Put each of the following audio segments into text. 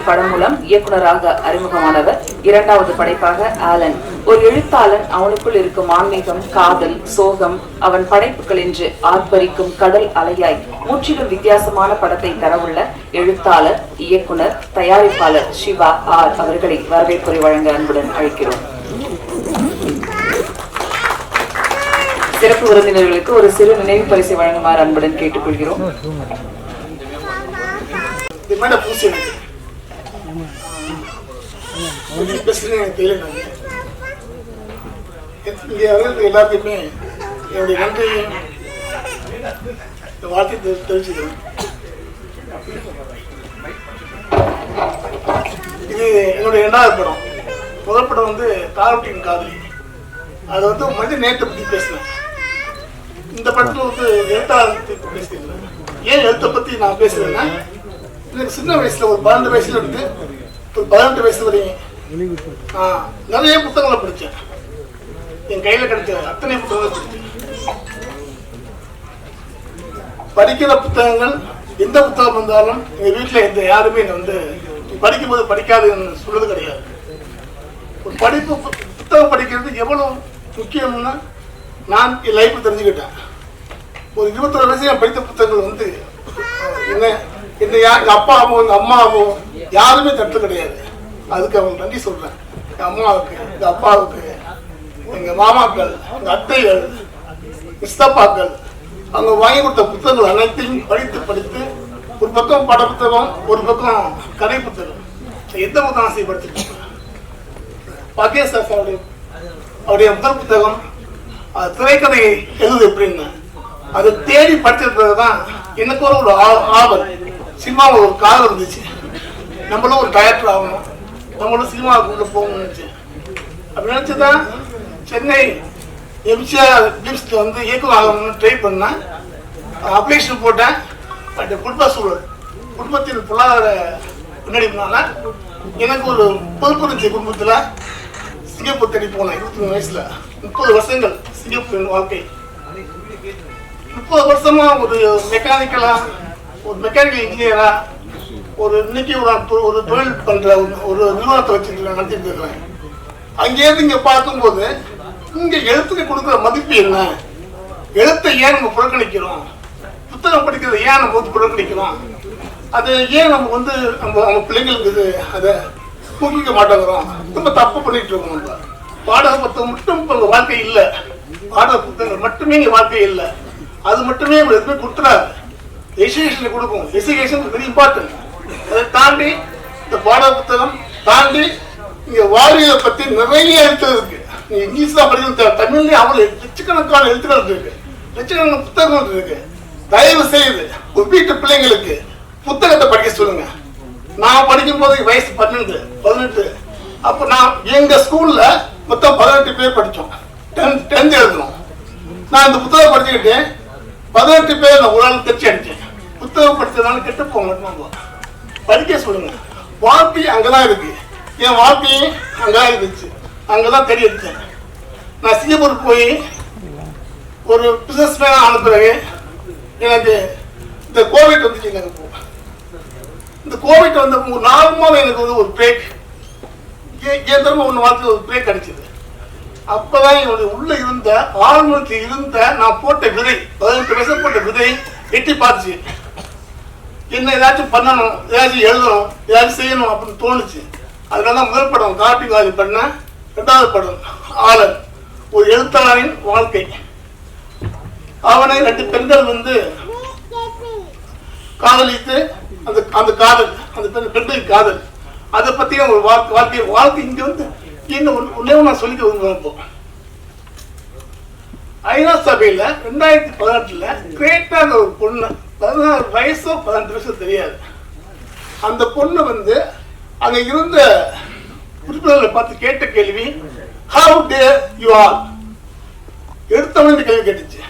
படம் மூலம் இயக்குனராக அறிமுகமானவர். இரண்டாவது படைப்பாக ஆலன். ஒரு எழுத்தாளன் அவனுக்குள் இருக்கும் ஆன்மீகம், காதல், சோகம் அவன் படைப்புகள் என்று ஆர்ப்பரிக்கும் கடல் அலையாய் முற்றிலும் வித்தியாசமான படத்தை தரவுள்ள எழுத்தாளர், இயக்குனர், தயாரிப்பாளர் சிவா ஆர் அவர்களை வரவேற்புரை வழங்க அன்புடன் அழைக்கிறோம். சிறப்பு விருந்தினர்களுக்கு ஒரு சிறு நினைவு பரிசை வழங்குமாறு அன்புடன் கேட்டுக்கொள்கிறோம். எல்லாத்தையுமே என்னுடைய நன்றியையும் வாழ்க்கை தெரிவிச்சுக்கிறேன். இது என்னுடைய இரண்டாவது படம். முதல் படம் வந்து தாரட்டின் காதலி. அது வந்து மனித நேரத்தை பற்றி பேசினேன். இந்த படத்தில் வந்து எழுத்தாளத்தை பேசியிருந்தேன். ஏன் எழுத்தை பற்றி நான் பேசுறேன்னா, எனக்கு சின்ன வயசுல ஒரு 12 வயசுல இருந்து ஒரு 18 வயசு வரையும் நிறைய புத்தகங்களை படித்தேன். என் கையில் கிடைச்ச அத்தனை புத்தகங்களை படித்தேன். படிக்கிற புத்தகங்கள் எந்த புத்தகம் வந்தாலும் எங்கள் வீட்டில் எந்த யாருமே வந்து படிக்கும்போது படிக்காதுன்னு சொல்றது கிடையாது. ஒரு புத்தகம் படிக்கிறது எவ்வளோ முக்கியம்னா நான் என் லைஃப் தெரிஞ்சுக்கிட்டேன். ஒரு 21 வயசு நான் படித்த புத்தகங்கள் வந்து என்ன எங்கள் அப்பாவோ எங்கள் அம்மாவோ யாருமே தட்டு கிடையாது. அதுக்கு அவங்க நன்றி சொல்கிறேன். எங்கள் அம்மாவுக்கு, எங்கள் அப்பாவுக்கு, எங்கள் மாமாக்கள், எங்கள் அத்தைகள், சித்தப்பாக்கள் அவங்க வாங்கி கொடுத்த புத்தகங்கள் அனைத்தையும் படித்து ஒரு பக்கம் பட புத்தகம், ஒரு பக்கம் கதை புத்தகம், எந்த புத்தகம் ஆசைப்படுத்திருக்கேன். பகேஷ் அவருடைய முதல் புத்தகம் திரைக்கதை எழுது எப்படின்னு அதை தேடி படிச்சது தான் எனக்கு ஒரு ஆவல். சினிமாவில் ஒரு காதல் இருந்துச்சு. நம்மளும் ஒரு டைரக்டர் ஆகணும், நம்மளும் சினிமாவுக்குள்ள போகணும்னு நினைச்சேன். அப்படி நினைச்சுதான் சென்னை எம்ஜிஆர் பிலிம்ஸ்ல வந்து இயக்குனர் ஆகணும்னு ட்ரை பண்ணேன். அப்ளிகேஷன் போட்டேன். பட் குடும்ப சூழல், குடும்பத்தின் பொருளாதார பின்னடைப்புனால எனக்கு ஒரு பொறுப்பு இருந்துச்சு. குடும்பத்தில் சிங்கப்பூர் தேடி போனேன். 23 வயசுல 30 வருஷங்கள் சிங்கப்பூரின் வாழ்க்கை. 30 வருஷமா ஒரு மெக்கானிக்கலா, ஒரு மெக்கானிக்கல் இன்ஜினியரா, இன்னைக்கு ஒரு தொழில் பண்ற ஒரு நிறுவனத்தை வச்சு நடத்திட்டு இருக்கிறேன். அங்கேயிருந்து இங்க பார்க்கும்போது இங்க எழுத்துக்கு கொடுக்குற மதிப்பு என்ன, எழுத்தை ஏன் நம்ம புறக்கணிக்கிறோம், புத்தகம் படிக்கிறத ஏன் நம்ம வந்து புறக்கணிக்கிறோம், அது ஏன் நம்ம வந்து நம்ம பிள்ளைங்களுக்கு அதை ஊக்குவிக்க மாட்டேங்கிறோம், ரொம்ப தப்பு பண்ணிட்டு இருக்கோம். நம்ம பாடக புத்தகம் மட்டும் இப்போ வாழ்க்கை இல்லை, பாடக புத்தகங்கள் மட்டுமே இங்கே வாழ்க்கை இல்லை. அது மட்டுமே எதுவுமே கொடுத்துடாது. எஜுகேஷன் கொடுக்கும். Education very important. அதை தாண்டி இந்த பாடக புத்தகம் தாண்டி இங்கே வாழ்வியலை பற்றி நிறைய எழுத்து இருக்கு. நீங்க இங்கிலீஷ் தான் படிக்கணும், தமிழ்லேயே அவ்வளோ லட்சக்கணக்கான எழுத்துக்கள் இருக்கு, லட்சக்கணக்கான புத்தகங்கள் இருக்கு. தயவு செய்து ஒரு வீட்டு பிள்ளைங்களுக்கு புத்தகத்தை படிக்க சொல்லுங்க. நான் படிக்கும் போது வயசு 12, 18. அப்போ நான் எங்க ஸ்கூல்ல மொத்தம் 18 பேர் படித்தோம். 10th எழுதணும். நான் இந்த புத்தகம் படிச்சுக்கிட்டு 18 பேர் நான் ஒரு ஆள் தெரிச்சு அடிச்சேன். புத்தகம் படிச்சதுனால கெட்டு போக மாட்டோம். படிக்க சொல்லுங்க. வாழ்க்கை அங்கதான் இருக்கு. என் வாழ்க்கையும் அங்கதான் இருந்துச்சு, அங்கதான் தெரிவிச்சேன். நான் சிங்கப்பூர் போய் ஒரு பிசினஸ் மேன் ஆன பிறகு எனக்கு இந்த கோவிட் வந்துச்சு. எனக்கு இந்த கோவிட் வந்த நார்மலாக எனக்கு வந்து ஒரு பிரேக், என் தரமா ஒன்று வாரத்துக்கு ஒரு பிரேக் கிடைச்சிது. அப்பதான் என்னுடைய உள்ள இருந்த ஆழ்மனத்து இருந்த நான் போட்ட விதை, 18 வயசு போட்ட விதை எட்டி பார்த்துச்சு. என்ன ஏதாச்சும் பண்ணணும், ஏதாச்சும் எழுதணும், ஏதாச்சும் செய்யணும் அப்படின்னு தோணுச்சு. அதனால முதல் படம் காட்டி பண்ண, 2வது படம் ஆலன், ஒரு எழுத்தாளரின் வாழ்க்கை. அவனை 2 பெண்கள் வந்து காதலித்து அந்த காதல், அந்த பெண்களின் காதல், அதை பத்திய ஒரு வாழ்க்கை இங்க வந்து ஒன்னே நான் சொல்லிக்க விரும்புகிறேன். ஐநா சபையில 2018 கிரேட்டான ஒரு பொண்ணு, 16 வயசோ 18 வயசோ தெரியாது, அந்த பொண்ணு வந்து அங்க இருந்த உறுப்பினர்களை பார்த்து கேட்ட கேள்வி, how dare you all, எடுத்தவன் கேள்வி கேட்டுச்சு.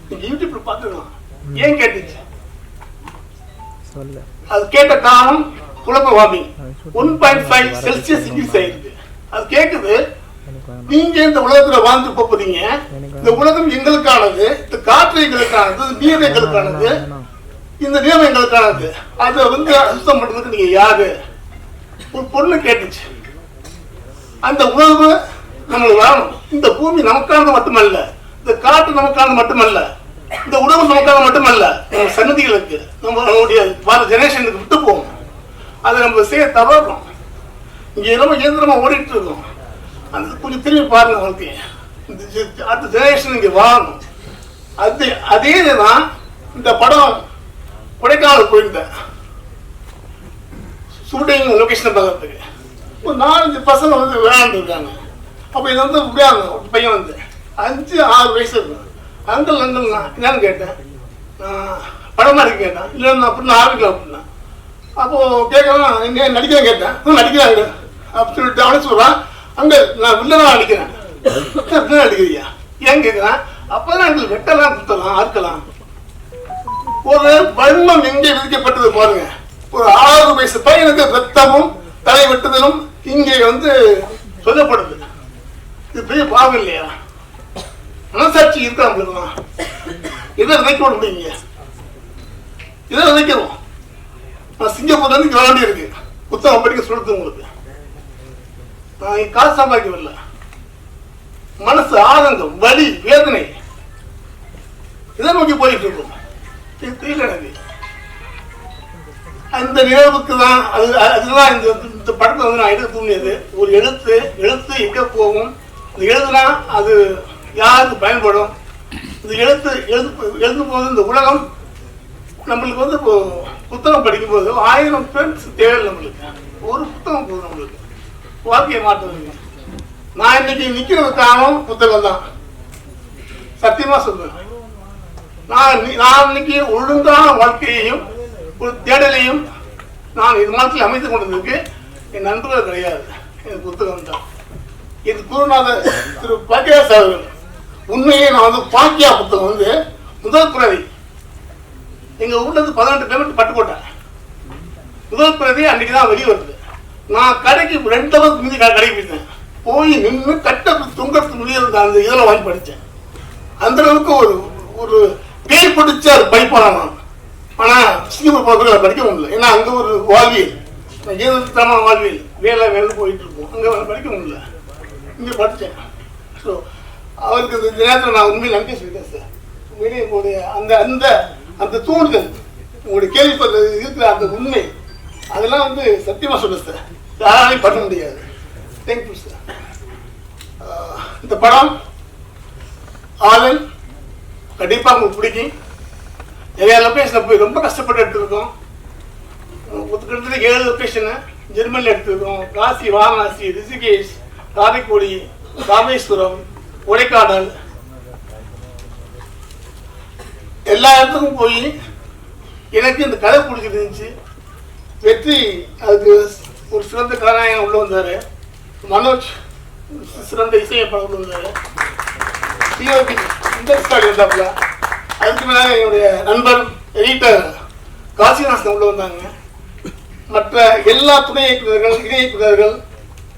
நீங்க யூடியூப்ல பார்த்துக்கலாம். ஏன் கேட்டுச்சு? அது கேட்ட காரணம் குளோபல் வார்மிங் 1.5 செல்சியஸ் இன்க்ரீஸ் ஆயிருக்கு. அது கேக்குது, நீங்க இந்த உலகத்துல வாழ்ந்து போறீங்க, இந்த உலகம் எங்களுக்கானது, இந்த காற்று எங்களுக்கானது, நீர் எங்களுக்கானது, இந்த நிலம் எங்களுக்கானது, அதை வந்து அசுத்தம் பண்றதுக்கு நீங்க யாரு ஒரு பொண்ணு கேட்டுச்சு, அந்த உணவு நம்மளுக்கு வேணும். இந்த பூமி நமக்கானது மட்டுமல்ல, இந்த காற்று நமக்கானது மட்டுமல்ல, இந்த உணவு நமக்கானது மட்டுமல்ல, நம்ம சன்னதிகளுக்கு நம்மளுடைய வர ஜெனரேஷனுக்கு விட்டு போகும். அதை நம்ம செய்ய தவறோம். இங்கே நம்ம இயந்திரமா ஓடிட்டு இருக்கோம். அந்த கொஞ்சம் திரும்பி பாருங்க, வாழ்க்கையை அடுத்த ஜெனரேஷன் இங்கே வாழணும். அதே தான் இந்த படம். கொடைக்கானல் போயிருந்தேன் ஷூட்டிங் லொகேஷனை பார்க்கறதுக்கு. ஒரு 4-5 பசங்க வந்து விளையாண்டு இருக்காங்க. அப்போ இதை வந்து விளையாங்க. ஒரு பையன் வந்து 5-6 வயசு இருக்கும். அங்கிள் நான் என்னன்னு கேட்டேன், படமா இருக்கு கேட்டேன். இல்லை நான் அப்படின்னு ஆரம்பிக்கல அப்படின்னா. அப்போது கேட்கலாம், என்ன நடிக்கிறேன் கேட்டேன். நடிக்கிறாங்க அப்படின்னு சொல்லிட்டு அவனே சொல்கிறான், அங்கே நான் வில்லனா நடிக்கிறேன். வில்லனா நடிக்கிறியா ஏன் கேட்குறேன். அப்போதான் எங்களுக்கு வெட்டலாம், குத்தலாம், அறுக்கலாம். ஒரு வன்மம் எங்கே விதிக்கப்பட்டது பாருங்க. ஒரு 6 வயசு பையனுக்கு ரத்தமும் தலை வெட்டுதலும் இங்கே வந்து சொல்லப்படுது. இது பெரிய பாவம் இல்லையா? மனசாட்சி இருக்கா நம்மளுக்குலாம்? இதை நினைக்க முடியுங்க, இதை நினைக்கிறோம். நான் சிங்கப்பூர்ல இருந்து இங்கே வேண்டி இருக்கு புத்தகம் படிக்க சொல்லுது உங்களுக்கு. நான் இங்கே காசு சம்பாதிக்கவில்லை. மனசு ஆனந்தம், வலி, வேதனை இதை நோக்கி போயிட்டு இருக்கோம். தெரியல எனக்கு. அந்த நிகழ்வுக்கு தான் அதுதான் இந்த படத்தை வந்து நான் எடுக்க தூண்டியது. ஒரு எழுத்து எங்க போகும், இந்த எழுதுனா அது யாருக்கு பயன்படும், இந்த எழுதும் போது இந்த உலகம் நம்மளுக்கு வந்து இப்போ புத்தகம் படிக்கும் போது 1000 ஃப்ரெண்ட்ஸ் தேவை. நம்மளுக்கு ஒரு புத்தகம் போதும் நம்மளுக்கு வாழ்க்கையை மாற்றுவீங்க. நான் இன்னைக்கு நிற்கிறது காரணம் புத்தகம் தான், சத்தியமா சொல்றேன். நான் இன்னைக்கு ஒழுங்கான வாழ்க்கையையும் ஒரு தேடலையும் நான் இது மாதிரி அமைத்து கொண்டதுக்கு என் நண்பர்கள் கிடையாது, என் புத்தகம் தான். இது குருநாதர் திரு பாக்கியாஸ் அவர்கள். உண்மையை நான் வந்து பாக்கியா புத்தகம் வந்து முதல் பிரதி எங்க ஊர்ல இருந்து 18 கிலோமீட்டர் பட்டுக்கோட்டை. முதல் பிரதி அன்னைக்கு தான் வெளியே வருது. நான் கடைக்கு 2 ஹவர்ஸ் முந்தி கடைக்கு போயிருந்தேன். போய் நின்று கட்ட தொங்கறதுக்கு முடியாது அந்த இதில் வாங்கி படித்தேன். அந்த அளவுக்கு ஒரு பேய் பிடிச்ச ஒரு படிப்பான. ஆனால் சிங்கப்பூர் போகிறதுல படிக்க முடியல. ஏன்னா அங்கே ஒரு வாழ்வியல், ஏதமான வாழ்வியல், வேலை போயிட்டு இருக்கோம். அங்கே படிக்க முடியல. இங்கே படித்தேன். ஸோ அவருக்கு இந்த நேரத்தில் நான் உண்மையில் நன்றி சொல்லிட்டேன் சார். உண்மையிலே உங்களுடைய அந்த தூண்டுதல், உங்களுடைய கேள்விப்பட்ட இருக்கிற அந்த உண்மை, அதெல்லாம் வந்து சத்தியமாக சொல்லுங்க சார். யாராலையும் பண்ண முடியாது. Thank you sir. இந்த படம் ஆலன் கண்டிப்பாக உங்களுக்கு பிடிக்கும். நிறைய லொக்கேஷனில் போய் ரொம்ப கஷ்டப்பட்டு எடுத்துருக்கோம். கிட்டத்தட்ட 7 லொக்கேஷனு ஜெர்மனியில் எடுத்துருக்கோம். காசி, வாரணாசி, ரிஷிகேஷ், காரைக்குடி, ராமேஸ்வரம், கொடைக்கானல், எல்லா இடத்துக்கும் போய் எனக்கு இந்த கதை பிடிச்சிருந்துச்சு. வெற்றி அதுக்கு ஒரு சிறந்த கதாநாயகன் உள்ள வந்தார். மனோஜ் சிறந்த இசையமைப்பாளர் உள்ள வந்தார். சிஓபி இண்டஸ்ட்ரி வந்தாப்புல. அதுக்கு மேலே என்னுடைய நண்பர் எடிட்டர் காசிநாசன் உள்ள வந்தாங்க. மற்ற எல்லா துணை இயக்குநர்கள், இணை இயக்குநர்கள்,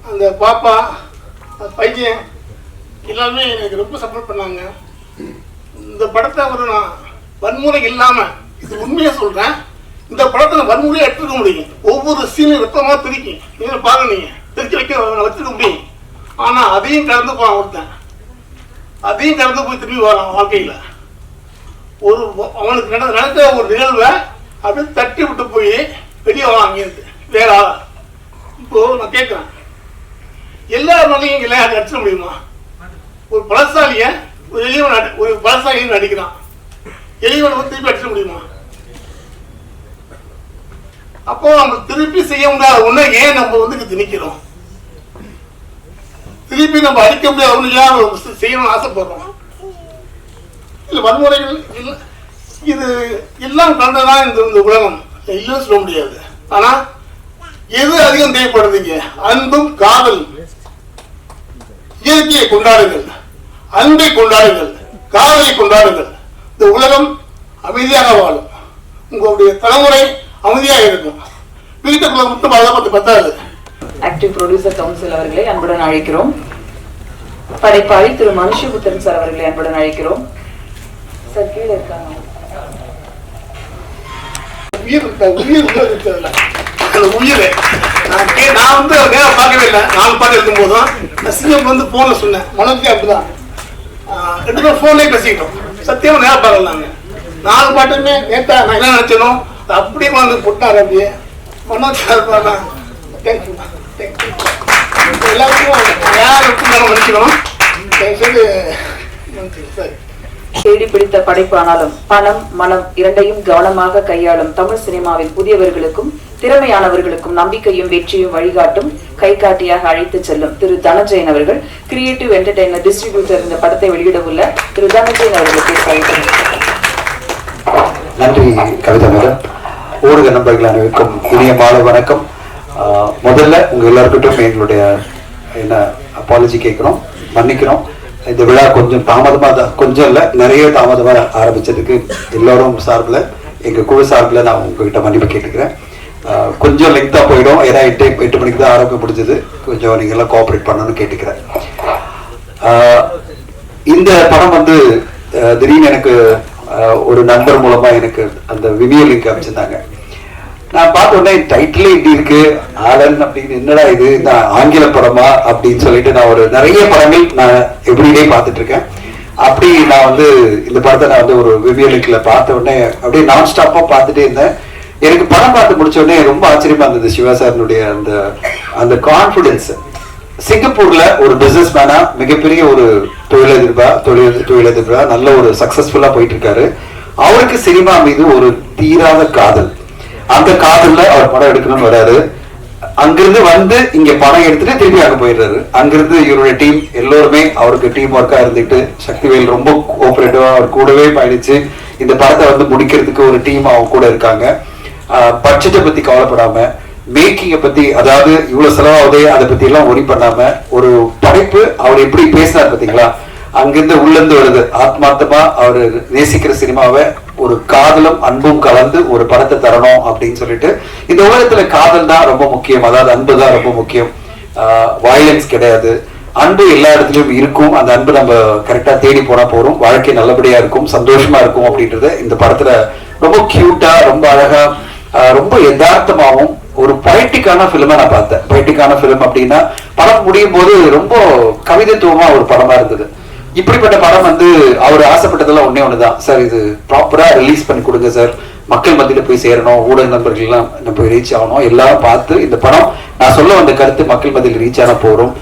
அந்த பாப்பா, பையன் எல்லாமே எனக்கு ரொம்ப சப்போர்ட் பண்ணாங்க. இந்த படத்தை நான் வன்முறை இல்லாமல், இது உண்மையாக சொல்கிறேன், இந்த படத்தை வன்முறையை எடுத்துக்க முடியும். ஒவ்வொரு சீனும் வெப்பமாக பிரிக்கும். நீங்கள் பாருங்க, நீங்கள் பிரித்து வச்சுக்க முடியும். ஆனால் அதையும் கடந்து போவான் ஒருத்தன். அதையும் கடந்து போய் திரும்பி வரான் வாழ்க்கையில். அவனுக்கு நடந்த ஒரு நிகழ்வை அப்படியே தட்டி விட்டு போய் வெளியே வரான் அங்கேருந்து வேற ஆளா. இப்போ நான் கேட்குறேன், எல்லா நாளையும் இங்கே அடிச்சிட முடியுமா? ஒரு பலசாலிய ஒரு பலசாலியும் நடிக்கிறான், எளியவனை வந்து திருப்பி அடிச்சிட முடியுமா? அப்போ நம்ம திருப்பி செய்ய முடியாத ஒண்ணு ஏன் நம்ம வந்து திணிக்கிறோம்? திருப்பி நம்ம அடிக்க முடியாத ஒண்ணு ஏன் செய்யணும்னு ஆசைப்படுறோம்? இல்ல வன்முறைகள் இல்லை, இது எல்லாம் கலந்ததான் இந்த உலகம், இல்லைன்னு சொல்ல முடியாது. ஆனா எது அதிகம் தேவைப்படுறீங்க? அன்பும் காதலும். இயற்கையை கொண்டாடுங்கள், அன்பை கொண்டாடுங்கள், காதலை கொண்டாடுங்கள். இந்த உலகம் அமைதியாக வாழும், உங்களுடைய தலைமுறை அமைதியாக இருக்கும். வீட்டுக்குள்ள மட்டும் அதை பத்தாது. ஆக்டிவ் ப்ரொடியூசர் கவுன்சில் அவர்களை அன்புடன் அழைக்கிறோம். படைப்பாளி திரு மனுஷபுத்திரன் சார் அவர்களை அன்புடன் அழைக்கிறோம். சார் கீழே இருக்காங்க. உயிர் உயிர் உயிர் நான் இல்லை 4 பாட்டு இருக்கும் போதும் சிஎம் வந்து போன்ல சொன்னேன், மனோஜ் அப்படிதான் 2 பேரும் போன்லேயே பேசிக்கிட்டோம். சத்தியமா நேரம் பார்க்கலாங்க 4 பாட்டுமே நேத்தா நான் என்ன நினைச்சனோ அப்படியே வந்து போட்டாரு. அப்படியே மனோஜ் தேங்க்யூ எல்லாருக்கும் யாருக்கும் நம்ம மன்னிக்கணும். சரி. தேடி பிடித்த படைப்பானாலும் பணம் மனம் இரண்டையும் கவனமாக கையாளும் தமிழ் சினிமாவில் புதியவர்களுக்கும் திறமையானவர்களுக்கும் நம்பிக்கையும் வெற்றியும் வழிகாட்டும் கைகாட்டியாக அழைத்து செல்லும் திரு தனஞ்சயன் அவர்கள் கிரியேட்டிவ் என்டர்டைனர் டிஸ்ட்ரிபியூட்டர் இந்த படத்தை வெளியிட உள்ள திரு தனஞ்சயன் அவர்களுக்கு நன்றி கவிதா மேடம். ஊடக நண்பர்கள் அனைவருக்கும் இனிய மாலை வணக்கம். முதல்ல உங்க எல்லாருக்கிட்டும் எங்களுடைய அப்பாலஜி கேட்கிறோம், மன்னிக்கிறோம். இந்த விழா கொஞ்சம் தாமதமா தான், கொஞ்சம் இல்லை நிறைய தாமதமா ஆரம்பிச்சதுக்கு எல்லோரும் சார்பில் எங்க குழு சார்பில் நான் உங்ககிட்ட மன்னிப்பு கேட்டுக்கிறேன். கொஞ்சம் லெங்க்தா போயிடும், ஏன்னா 8 மணிக்கு தான் ஆரம்பம் முடிஞ்சது. கொஞ்சம் நீங்க எல்லாம் கோஆபரேட் பண்ணணும்னு கேட்டுக்கிறேன். இந்த படம் வந்து திடீர்னு எனக்கு ஒரு நண்பர் மூலமா எனக்கு அந்த விவியோ லிங்க் அமைச்சிருந்தாங்க. நான் பார்த்த உடனே டைட்டிலே இப்படி இருக்கு, ஆலன் அப்படின்னு, என்னடா இது இந்த ஆங்கில படமா அப்படின்னு சொல்லிட்டு நான் ஒரு நிறைய படங்கள் நான் எவ்ரிடே பார்த்துட்டு இருக்கேன். அப்படி நான் வந்து இந்த படத்தை நான் வந்து ஒரு விவியோ லிங்க்ல பார்த்த உடனே அப்படியே நான் ஸ்டாப்பா பார்த்துட்டே இருந்தேன். எனக்கு படம் பார்த்து முடிச்ச உடனே ரொம்ப ஆச்சரியமா இருந்தது சிவா சாரனுடைய அந்த கான்பிடன்ஸ். சிங்கப்பூர்ல ஒரு பிசினஸ் மேனா மிகப்பெரிய ஒரு தொழிலதிபரா நல்ல ஒரு சக்சஸ்ஃபுல்லா போயிட்டு இருக்காரு. அவருக்கு சினிமா மீது ஒரு தீராத காதல். அந்த காதல்ல அவர் படம் எடுக்கணும்னு வராரு. அங்கிருந்து வந்து இங்க படம் எடுத்துட்டு திருப்பி அங்க போயிடுறாரு. அங்கிருந்து இவருடைய டீம் எல்லோருமே அவருக்கு டீம் ஒர்க்கா இருந்துட்டு, சக்திவேல் ரொம்ப கோஆபரேட்டிவா அவர் கூடவே பயணிச்சு இந்த படத்தை வந்து முடிக்கிறதுக்கு ஒரு டீம் அவங்க கூட இருக்காங்க. பட்ஜெட்டை பத்தி கவலைப்படாம, மேக்கிங்கை பத்தி, அதாவது இவ்வளவு செலவாகுதே அதை பத்தி எல்லாம் ஒரி பண்ணாம, ஒரு படைப்பு அவர் எப்படி பேசினார் பாத்தீங்களா, அங்கிருந்து உள்ளிருந்து வருது. ஆத்மார்த்தமா அவர் நேசிக்கிற சினிமாவை ஒரு காதலும் அன்பும் கலந்து ஒரு படத்தை தரணும் அப்படின்னு சொல்லிட்டு, இந்த உலகத்துல காதல் தான் ரொம்ப முக்கியம், அதாவது அன்பு தான் ரொம்ப முக்கியம். வயலன்ஸ் கிடையாது, அன்பு எல்லா இடத்துலயும் இருக்கும். அந்த அன்பு நம்ம கரெக்டா தேடி போனா போறோம், வாழ்க்கை நல்லபடியா இருக்கும், சந்தோஷமா இருக்கும் அப்படின்றத இந்த படத்துல ரொம்ப கியூட்டா, ரொம்ப அழகா, ரொம்ப யதார்த்தமாவும் ஒரு பொய்டிக்கான பிலிமை நான் பார்த்தேன். பொய்டிக்கான பிலிம் அப்படின்னா படம் முடியும் போது ரொம்ப கவிதைத்துவமா ஒரு படமா இருந்தது. இப்படிப்பட்ட படம் வந்து அவர் ஆசைப்பட்டதெல்லாம் ஒண்ணுதான், சார் இது ப்ராப்பரா ரிலீஸ் பண்ணி கொடுங்க சார், மக்கள் மத்தியில போய் சேரணும், ஊடக நண்பர்கள் எல்லாம் போய் ரீச் ஆகணும், எல்லாரும் பார்த்து இந்த படம் நான் சொல்ல வந்த கருத்து மக்கள் மத்தியில் ரீச் ஆன போறோம்.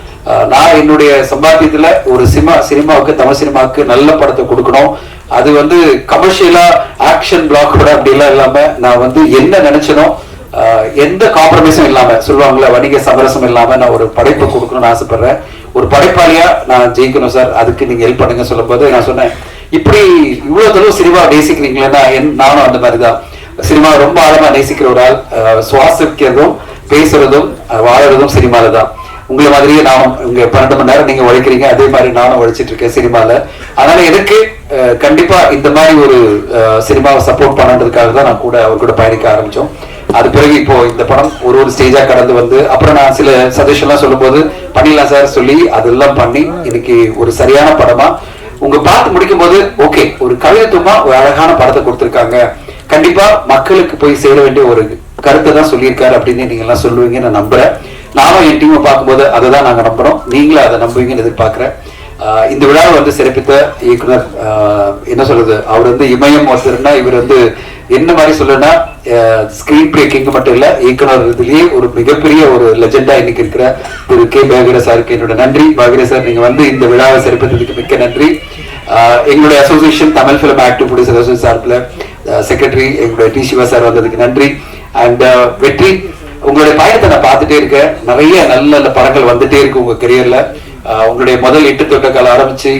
நான் என்னுடைய சம்பாத்தியத்துல ஒரு சினிமாவுக்கு, தமிழ் சினிமாவுக்கு நல்ல படத்தை கொடுக்கணும். அது வந்து கமர்ஷியலா ஆக்ஷன் பிளாக்கோட அப்படி எல்லாம் இல்லாம, நான் வந்து என்ன நினைச்சனோ எந்த காம்ப்ரமைஸும் இல்லாம, சொல்லுவாங்களா வணிக சமரசம் இல்லாம நான் ஒரு படைப்பு கொடுக்கணும்னு ஆசைப்படுறேன். ஒரு படைப்பாளியா நான் ஜெயிக்கணும் சார், அதுக்கு நீங்க ஹெல்ப் பண்ணுங்க சொல்லும் போது நான் சொன்னேன், இப்படி இவ்வளவு தடவை சினிமா நேசிக்கிறீங்களா, நானும் அந்த மாதிரிதான் சினிமா ரொம்ப ஆழமா நேசிக்கிற ஒரு ஆள். சுவாசிக்கிறதும் பேசுறதும் வாழறதும் சினிமால தான். உங்களை மாதிரியே நானும் இங்க 12 மணி நேரம் நீங்க உழைக்கிறீங்க, அதே மாதிரி நானும் உழைச்சிட்டு இருக்கேன் சினிமால. அதனால எனக்கு கண்டிப்பா இந்த மாதிரி ஒரு சினிமாவை சப்போர்ட் பண்ணன்றதுக்காக தான் நான் கூட அவர் கூட பயணிக்க ஆரம்பிச்சோம். அது பிறகு இப்போ இந்த படம் ஒரு ஸ்டேஜா கடந்து வந்து, அப்புறம் நான் சில சஜஷன் எல்லாம் சொல்லும் போது பண்ணிடலாம் சார் சொல்லி அதெல்லாம் பண்ணி இன்னைக்கு ஒரு சரியான படமா உங்க பார்த்து முடிக்கும் போது, ஓகே ஒரு கவிதைத்துவமா ஒரு அழகான படத்தை கொடுத்திருக்காங்க, கண்டிப்பா மக்களுக்கு போய் சேர வேண்டிய ஒரு கருத்தை தான் சொல்லியிருக்காரு அப்படின்னு நீங்க எல்லாம் சொல்லுவீங்கன்னு நான் நம்புறேன். நானும் என் டீமை பார்க்கும்போது அதை தான் நாங்க நம்புறோம், நீங்களும் அதை நம்புவீங்கன்னு எதிர்பார்க்கிறேன். இந்த விழாவை வந்து சிறப்பித்த இயக்குனர் என்ன சொல்றது, அவர் வந்து இமயம் ஒருத்தர்னா, இவர் வந்து என்ன மாதிரி சொல்லுன்னா ஸ்கிரீன் பிளே கிங் மட்டும் இல்ல, இயக்குனர் இதுலயே ஒரு மிகப்பெரிய ஒரு லெஜெண்டா இன்னைக்கு இருக்கிற திரு கே பாகிர சாருக்கு என்னோட நன்றி. பாகிர சார், நீங்க வந்து இந்த விழாவை சிறப்பித்ததுக்கு மிக்க நன்றி. எங்களுடைய association Tamil film active producer association சார்பில் செக்ரட்டரி எங்களுடைய டி சிவா சார் வந்ததுக்கு நன்றி. அண்ட் வெற்றி, உங்களுடைய பயணத்தை நான் பார்த்துட்டே இருக்கேன், நிறைய நல்ல நல்ல படங்கள் வந்துட்டே இருக்கு உங்க கரியர்ல. உங்களுடைய முதல் 8 தொட்டக்கால் ஆரம்பிச்சு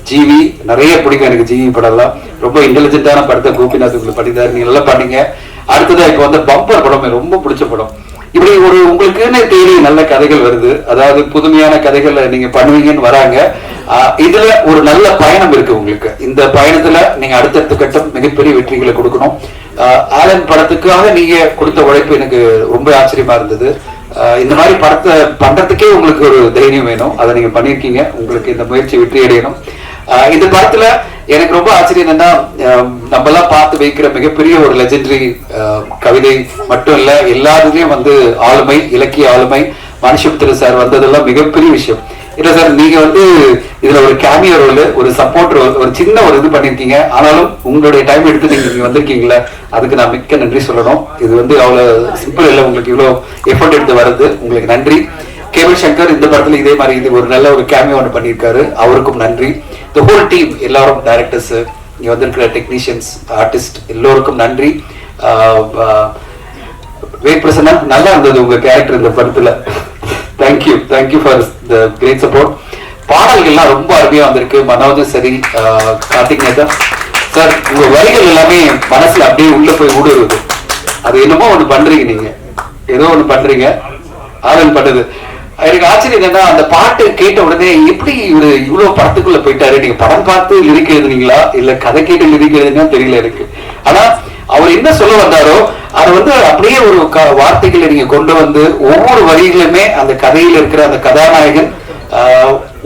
ஜிவி நிறைய பிடிக்கும் எனக்கு. ஜிவி படம்லாம் ரொம்ப இன்டெலிஜென்டான படத்தை கோபிநாத் உங்களுக்கு பண்ணிட்டாரு, நீங்க நல்லா பண்ணீங்க. அடுத்ததா இப்ப வந்து பம்பர் படம் ரொம்ப பிடிச்ச படம். இப்படி ஒரு உங்களுக்குன்னு தேடி நல்ல கதைகள் வருது, அதாவது புதுமையான கதைகள் நீங்க பண்ணுவீங்கன்னு வராங்க. இதுல ஒரு நல்ல பயணம் இருக்கு உங்களுக்கு. இந்த பயணத்துல நீங்க அடுத்தடுத்த கட்டம் மிகப்பெரிய வெற்றிகளை கொடுக்கணும். ஆலன் படத்துக்காக நீங்க கொடுத்த உழைப்பு எனக்கு ரொம்ப ஆச்சரியமா இருந்தது. இந்த மாதிரி படத்தை பண்றதுக்கே உங்களுக்கு ஒரு தைரியம் வேணும், அதை நீங்க பண்ணிருக்கீங்க. உங்களுக்கு இந்த முயற்சி வெற்றி அடையணும். இந்த படத்துல எனக்கு ரொம்ப ஆச்சரியம் என்னன்னா, நம்ம எல்லாம் பார்த்து வைக்கிற மிகப்பெரிய ஒரு லெஜெண்டரி கவிதை மட்டும் இல்ல, எல்லாத்துலயும் வந்து ஆளுமை, இலக்கிய ஆளுமை, மனுஷபுத்திர சார் வந்ததெல்லாம் மிகப்பெரிய விஷயம். இல்ல சார், நீங்க வந்து இதுல ஒரு கேமியோ ரோல், ஒரு சப்போர்ட் ரோல், ஒரு சின்ன ஒரு இது பண்ணிருக்கீங்க. ஆனாலும் உங்களுடைய டைம் எடுத்து நீங்க வந்திருக்கீங்களா, அதுக்கு நான் மிக்க நன்றி சொல்லணும். இது வந்து அவ்வளவு சிம்பிள் இல்லை, உங்களுக்கு இவ்வளவு எஃபர்ட் எடுத்து வர்றது, உங்களுக்கு நன்றி. கேபிள் சங்கர் இந்த படத்துல இதே மாதிரி இது ஒரு நல்ல ஒரு கேமியோ ஒன்று பண்ணியிருக்காரு, அவருக்கும் நன்றி. தி ஹோல் டீம், எல்லாரும் டைரக்டர்ஸ், இங்க வந்திருக்கிற டெக்னீஷியன்ஸ், ஆர்டிஸ்ட் எல்லோருக்கும் நன்றி. வேட் பிரசன்னா, நல்லா இருந்தது உங்க கேரக்டர் இந்த படத்துல. Thank you for the great support. பாடல்கள்லாம் ரொம்ப அருமையா வந்திருக்கு. மனோஜும் சரி, கார்த்திக் நேதா சார், உங்க வரிகள் எல்லாமே மனசுல அப்படியே உள்ள போய் ஊடுருது. அது என்னமோ ஒண்ணு பண்றீங்க, நீங்க ஏதோ ஒண்ணு பண்றீங்க, ஆவல் பண்ணுது. எனக்கு ஆச்சரியம் என்னன்னா, அந்த பாட்டு கேட்ட உடனே எப்படி இவரு இவ்வளவு படத்துக்குள்ள போயிட்டாரு. நீங்க படம் பார்த்து லிரிக் எழுதுனீங்களா இல்ல கதை கேட்டு லிரிக் எழுதுனீங்கன்னு தெரியல எனக்கு. ஆனா அவர் என்ன சொல்ல வந்தாரோ அதை வந்து அப்படியே ஒரு வார்த்தைகளை நீங்க கொண்டு வந்து ஒவ்வொரு வரிகளுமே அந்த கதையில இருக்கிற அந்த கதாநாயகன்,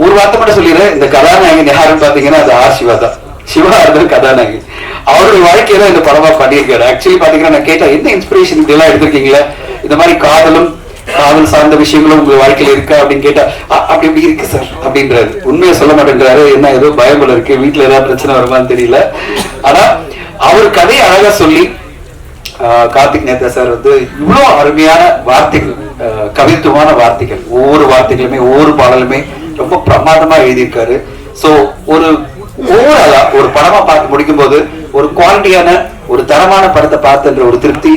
ஒரு வார்த்தை மட்டும் சொல்லிடுறேன், இந்த கதாநாயகன் யாருன்னு பாத்தீங்கன்னா அது ஆர் சிவா தான். சிவா இருந்தது கதாநாயகன். அவருடைய வாழ்க்கையில இந்த படமா பண்ணியிருக்காரு. ஆக்சுவலி பாத்தீங்கன்னா நான் கேட்டேன், என்ன இன்ஸ்பிரேஷன் இதெல்லாம் எடுத்திருக்கீங்களா, இந்த மாதிரி காதல் சார்ந்த விஷயங்களும் உங்க வாழ்க்கையில இருக்கா அப்படின்னு கேட்டா, அப்படி இப்படி இருக்கு சார் அப்படின்றாரு. உண்மையை சொல்ல மாட்டேன்றாரு. என்ன ஏதோ பயமுல இருக்கு, வீட்டுல ஏதாவது பிரச்சனை வருமானு தெரியல. ஆனா அவர் கதையை அழகா சொல்லி, கார்த்திக் நேதா சார் வந்து இவ்வளவு அருமையான வார்த்தைகள், கவித்துவமான வார்த்தைகள், ஒவ்வொரு வார்த்தைகளுமே ஒவ்வொரு பாடலுமே ரொம்ப பிரமாதமா எழுதியிருக்காரு. சோ ஒரு ஓவராலா ஒரு படமா பார்த்து முடிக்கும் போது ஒரு குவாலிட்டியான ஒரு தரமான படத்தை பார்த்துன்ற ஒரு திருப்தி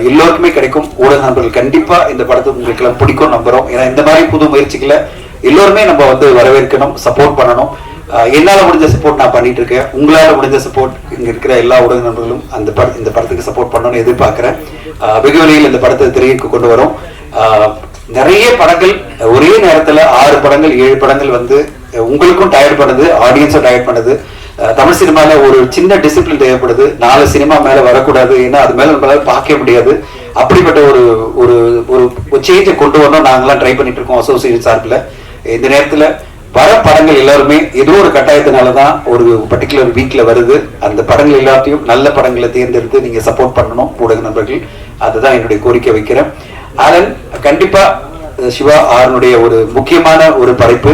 எல்லோருக்குமே கிடைக்கும். ஊடக நண்பர்கள் கண்டிப்பா இந்த படத்தை உங்களுக்கு எல்லாம் பிடிக்கும் நம்புறோம். ஏன்னா இந்த மாதிரி புது முயற்சிகளை எல்லோருமே நம்ம வந்து வரவேற்கணும், சப்போர்ட் பண்ணணும். என்னால முடிஞ்ச சப்போர்ட் நான் பண்ணிட்டு இருக்கேன். உங்களால முடிஞ்ச சப்போர்ட் இங்க இருக்கிற எல்லா ஊடக நண்பர்களும் இந்த படத்துக்கு சப்போர்ட் பண்ணணும்னு எதிர்பார்க்கிறேன். வெகு விரைவில் இந்த படத்தை திரைக்கு கொண்டு வரோம். நிறைய படங்கள் ஒரே நேரத்துல 6 படங்கள் 7 படங்கள் வந்து உங்களுக்கும் டயர்ட் பண்ணுது, ஆடியன்ஸும் டயர்ட் பண்ணுது. தமிழ் சினிமால ஒரு சின்ன டிசிப்ளின் தேவைப்படுது. 4 சினிமா மேல வரக்கூடாது, ஏன்னா அது மேல நம்மளால பார்க்க முடியாது. அப்படிப்பட்ட ஒரு ஒரு ஒரு சேஞ்சை கொண்டு வரணும் நாங்கெல்லாம் ட்ரை பண்ணிட்டு இருக்கோம் அசோசியேஷன் சார்பில். இந்த நேரத்துல வர படங்கள் எல்லாருமே ஏதோ ஒரு கட்டாயத்தினாலதான் ஒரு பர்டிகுலர் வீக்ல வருது. அந்த படங்கள் எல்லாத்தையும் நல்ல படங்களை தேர்ந்தெடுத்து நீங்க சப்போர்ட் பண்ணணும் ஊடக நண்பர்கள். அதுதான் என்னுடைய கோரிக்கை வைக்கிறேன். அதன் கண்டிப்பா சிவா ஆரனுடைய ஒரு முக்கியமான ஒரு படைப்பு,